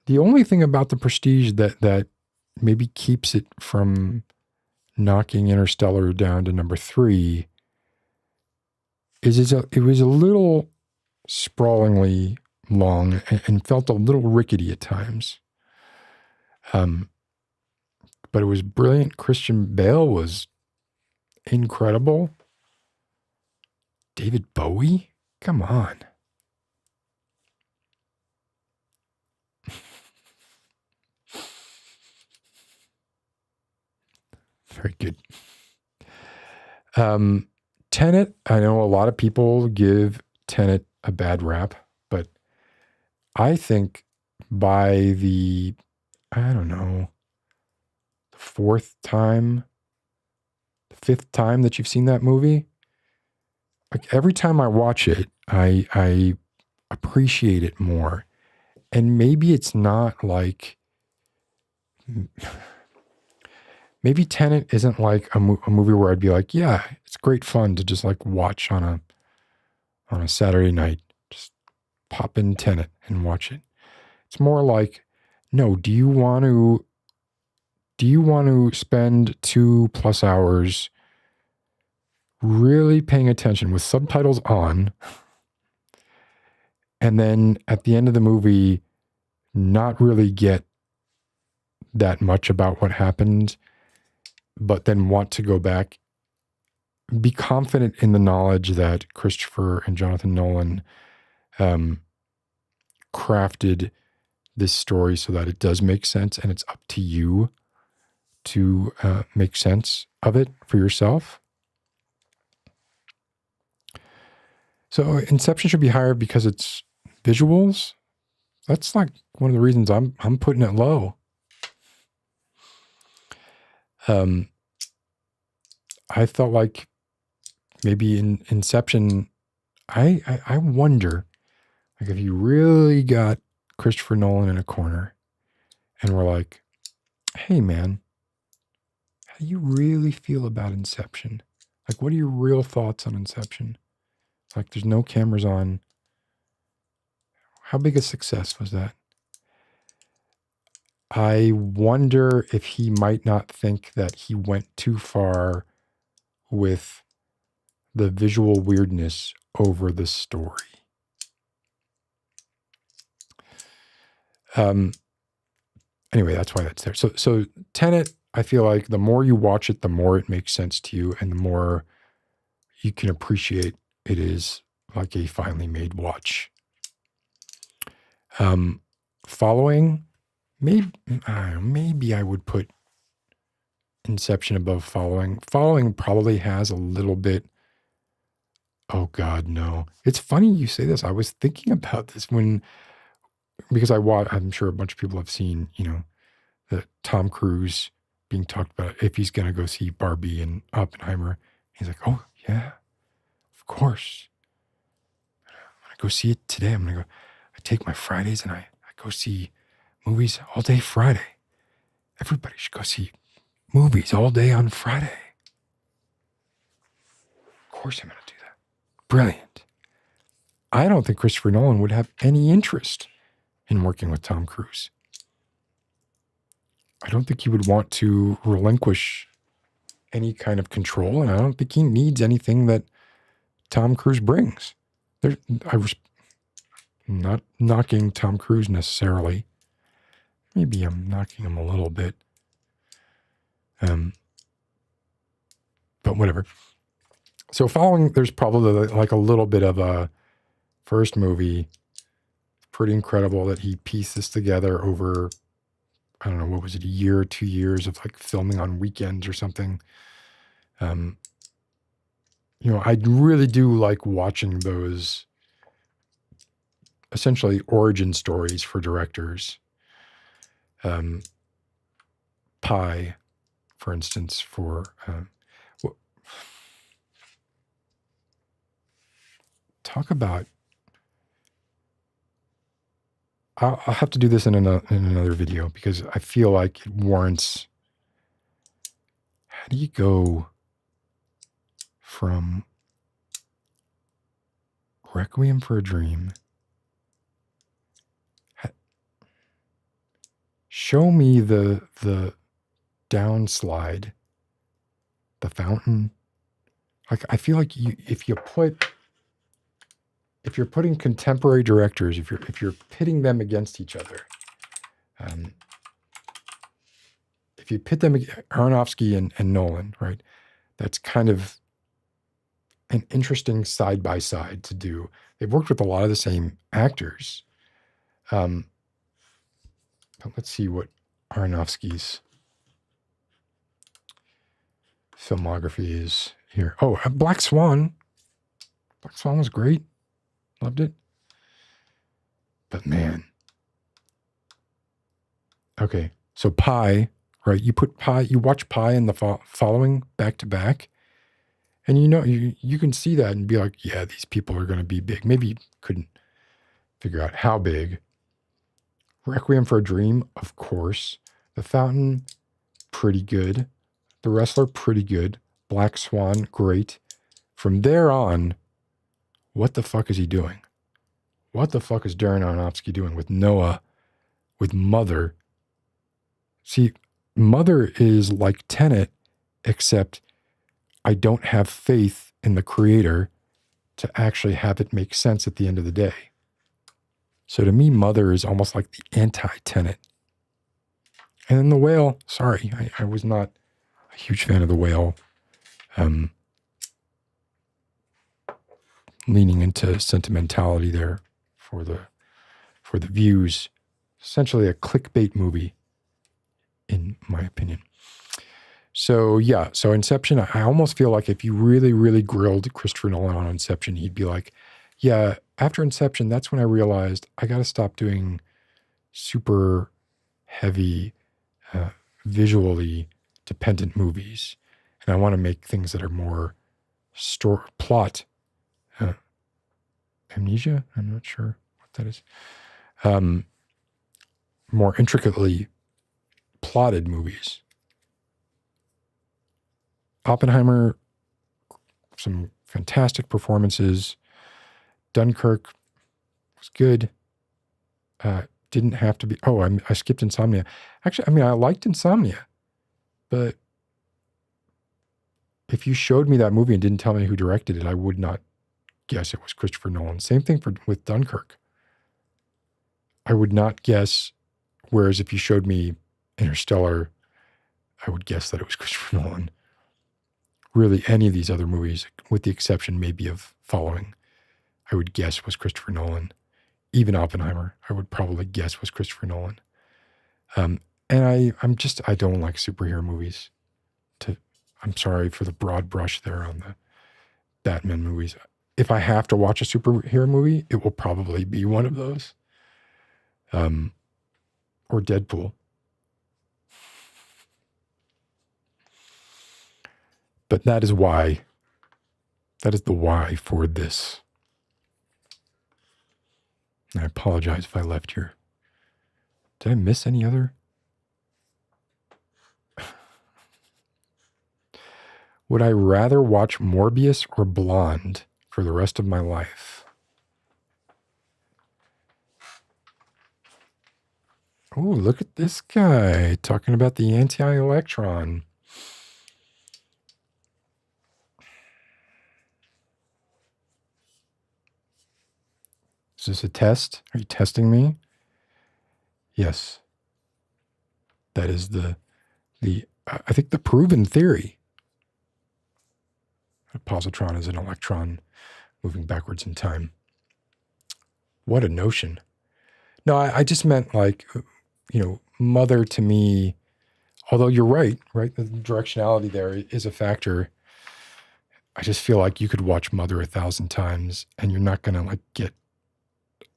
the only thing about The Prestige that maybe keeps it from knocking Interstellar down to number 3 is it was a little sprawlingly long and felt a little rickety at times. But it was brilliant. Christian Bale was incredible. David Bowie? Come on. Very good. Tenet, I know a lot of people give Tenet a bad rap, but I think by the, the 4th time, 5th time that you've seen that movie, like every time I watch it, I appreciate it more. And maybe it's not like, maybe Tenet isn't like a movie where I'd be like, yeah, it's great fun to just like watch on a Saturday night. Just pop in Tenet and watch it. It's more like, no, do you want to spend 2+ hours really paying attention with subtitles on, and then at the end of the movie not really get that much about what happened, but then want to go back, be confident in the knowledge that Christopher and Jonathan Nolan crafted this story so that it does make sense, and it's up to you to make sense of it for yourself. So Inception should be higher because it's visuals. That's like one of the reasons I'm putting it low. I felt like maybe in Inception, I wonder, like if you really got Christopher Nolan in a corner and we're like, hey man, how do you really feel about Inception? Like, what are your real thoughts on Inception? Like, there's no cameras on. How big a success was that? I wonder if he might not think that he went too far with the visual weirdness over the story. Anyway, that's why that's there. So Tenet, I feel like the more you watch it, the more it makes sense to you, and the more you can appreciate it is like a finely made watch. Following, maybe I would put Inception above Following. Following probably has a little bit. Oh God, no. It's funny you say this. I was thinking about this because I'm sure a bunch of people have seen, the Tom Cruise being talked about if he's going to go see Barbie and Oppenheimer. He's like, oh yeah, of course. I'm going to go see it today. I take my Fridays and I go see movies all day Friday. Everybody should go see movies all day on Friday. Of course I'm going to do that. Brilliant. I don't think Christopher Nolan would have any interest in working with Tom Cruise. I don't think he would want to relinquish any kind of control, and I don't think he needs anything that Tom Cruise brings. I was not knocking Tom Cruise necessarily. Maybe I'm knocking him a little bit. But whatever. So Following, there's probably like a little bit of a first movie. Pretty incredible that he pieced this together over, I don't know, what was it, a year or 2 years of like filming on weekends or something. I really do like watching those essentially origin stories for directors. Pi, for instance, for talk about. I'll have to do this in another video because I feel like it warrants. How do you go from Requiem for a Dream? Show me the downslide, the fountain. Like, I feel like if you're putting contemporary directors, if you're pitting them against each other, if you pit them, Aronofsky and Nolan, right? That's kind of an interesting side by side to do. They've worked with a lot of the same actors. But let's see what Aronofsky's filmography is here. Oh, Black Swan. Black Swan was great. Loved it. But man. Okay. So Pi, right? You put Pi, you watch Pi and the following back to back. And you can see that and be like, yeah, these people are going to be big. Maybe you couldn't figure out how big. Requiem for a Dream, of course. The Fountain, pretty good. The Wrestler, pretty good. Black Swan, great. From there on, what the fuck is he doing? What the fuck is Darren Aronofsky doing with Noah, with Mother? See, Mother is like Tenet, except I don't have faith in the creator to actually have it make sense at the end of the day. So to me, Mother is almost like the anti-Tenet. And then The Whale, sorry, I was not a huge fan of The Whale. Leaning into sentimentality there for the views. Essentially a clickbait movie, in my opinion. So yeah, so Inception, I almost feel like if you really, really grilled Christopher Nolan on Inception, he'd be like, yeah, after Inception, that's when I realized I got to stop doing super heavy, visually dependent movies. And I want to make things that are more plot. Amnesia? I'm not sure what that is. More intricately plotted movies. Oppenheimer, some fantastic performances. Dunkirk was good. Didn't have to be. Oh, I skipped Insomnia. Actually, I mean, I liked Insomnia, but if you showed me that movie and didn't tell me who directed it, I would not guess it was Christopher Nolan. Same thing with Dunkirk. I would not guess. Whereas if you showed me Interstellar, I would guess that it was Christopher Nolan. Really, any of these other movies, with the exception maybe of Following, I would guess was Christopher Nolan. Even Oppenheimer, I would probably guess was Christopher Nolan. And I don't like superhero movies. I'm sorry for the broad brush there on the Batman movies. If I have to watch a superhero movie, it will probably be one of those. Or Deadpool. But that is the why for this. I apologize if I left here. Did I miss any other? Would I rather watch Morbius or Blonde for the rest of my life? Oh, look at this guy talking about the anti-electron. Is this a test? Are you testing me? Yes. That is I think the proven theory. A positron is an electron moving backwards in time. What a notion. No, I just meant like, Mother to me, although you're right? The directionality there is a factor. I just feel like you could watch Mother 1,000 times and you're not going to get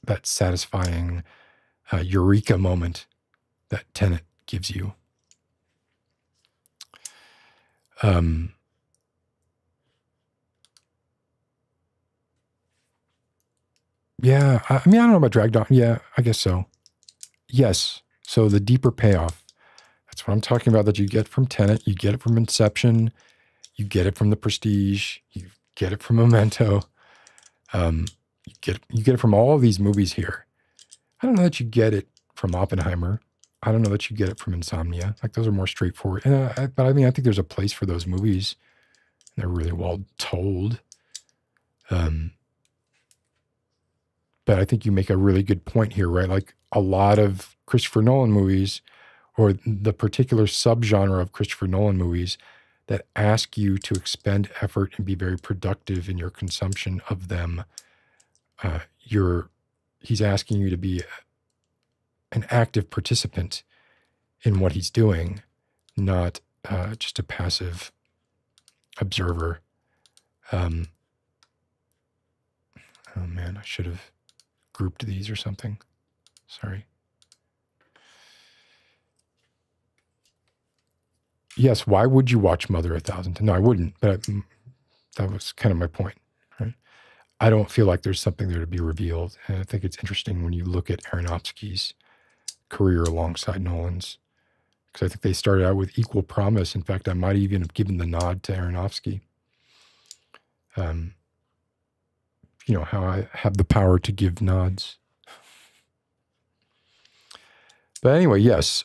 that satisfying eureka moment that Tenet gives you. Um, yeah, I mean, I don't know about dragged on. Yeah, I guess so. Yes. So the deeper payoff, that's what I'm talking about, that you get from Tenet, you get it from Inception, you get it from The Prestige, you get it from Memento, you get it from all of these movies here. I don't know that you get it from Oppenheimer. I don't know that you get it from Insomnia. Like, those are more straightforward. But I mean, I think there's a place for those movies. They're really well told. But I think you make a really good point here, right? Like, a lot of Christopher Nolan movies, or the particular subgenre of Christopher Nolan movies that ask you to expend effort and be very productive in your consumption of them, he's asking you to be an active participant in what he's doing, not just a passive observer. Oh man, I should have grouped these or something. Sorry. Yes, why would you watch Mother 1,000? No, I wouldn't, but that was kind of my point, right? I don't feel like there's something there to be revealed. And I think it's interesting when you look at Aronofsky's career alongside Nolan's, because I think they started out with equal promise. In fact, I might even have given the nod to Aronofsky. You know, how I have the power to give nods. But anyway, yes.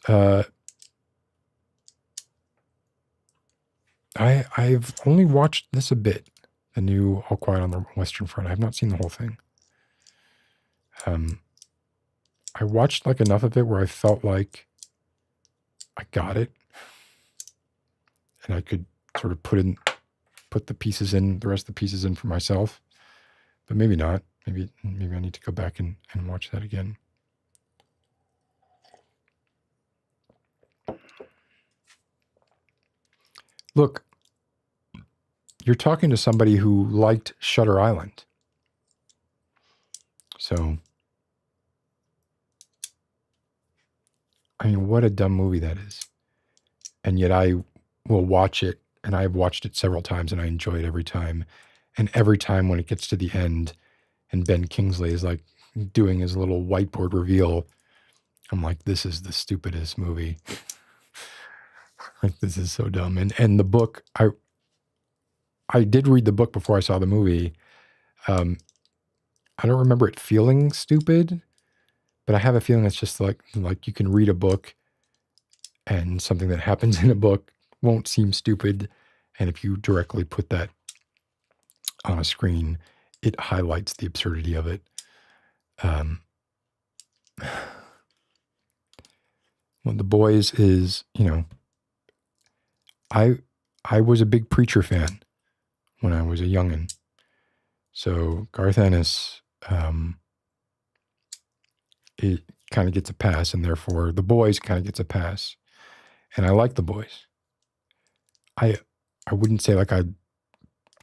I've only watched this a bit, the new All Quiet on the Western Front. I have not seen the whole thing. I watched like enough of it where I felt like I got it, and I could sort of put the rest of the pieces in for myself. But maybe not. Maybe I need to go back and watch that again. Look, you're talking to somebody who liked Shutter Island. So, I mean, what a dumb movie that is. And yet I will watch it, and I've watched it several times, and I enjoy it every time. And every time when it gets to the end and Ben Kingsley is like doing his little whiteboard reveal, I'm like, this is the stupidest movie. Like, this is so dumb. And the book, I did read the book before I saw the movie. I don't remember it feeling stupid, but I have a feeling it's just like you can read a book and something that happens in a book won't seem stupid. And if you directly put that on a screen, it highlights the absurdity of it. Well, The Boys is, you know, I was a big Preacher fan when I was a youngin'. So Garth Ennis, it kind of gets a pass, and therefore The Boys kind of gets a pass. And I like The Boys. I wouldn't say like I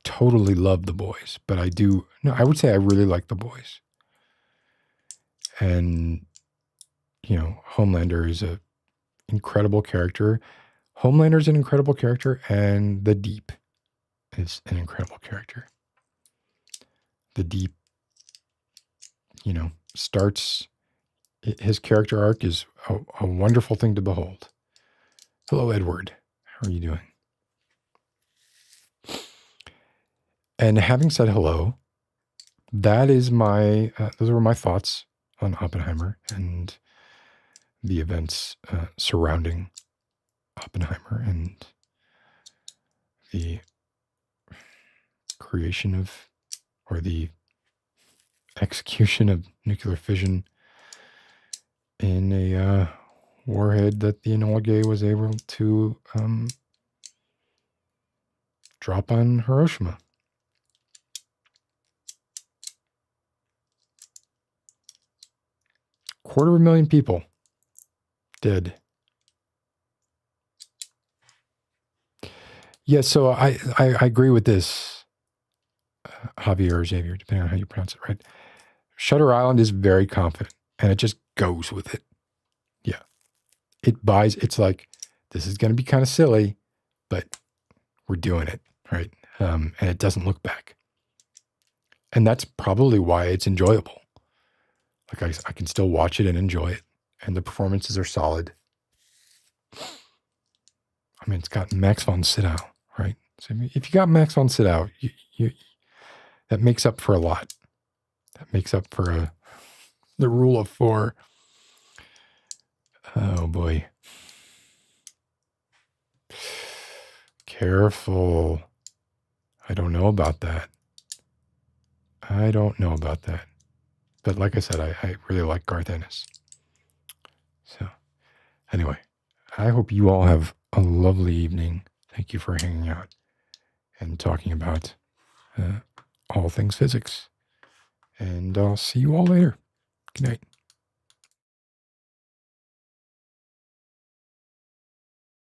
totally love The Boys, but I do. No, I would say I really like The Boys. And, you know, Homelander is an incredible character. Homelander is an incredible character, and The Deep is an incredible character. The Deep, you know, his character arc is a wonderful thing to behold. Hello, Edward. How are you doing? And having said hello, that is those were my thoughts on Oppenheimer and the events surrounding Oppenheimer and the creation of, or the execution of, nuclear fission in a warhead that the Enola Gay was able to drop on Hiroshima. Quarter of a million people dead. Yeah, so I agree with this, Javier or Xavier, depending on how you pronounce it, right? Shutter Island is very confident, and it just goes with it. Yeah. It's like, this is going to be kind of silly, but we're doing it, right? And it doesn't look back. And that's probably why it's enjoyable. Like I can still watch it and enjoy it. And the performances are solid. I mean, it's got Max von Sydow, right? So if you got Max von Sydow, that makes up for a lot. That makes up for the rule of 4. Oh boy. Careful. I don't know about that. But like I said, I really like Garth Ennis. So anyway, I hope you all have a lovely evening. Thank you for hanging out and talking about all things physics. And I'll see you all later. Good night.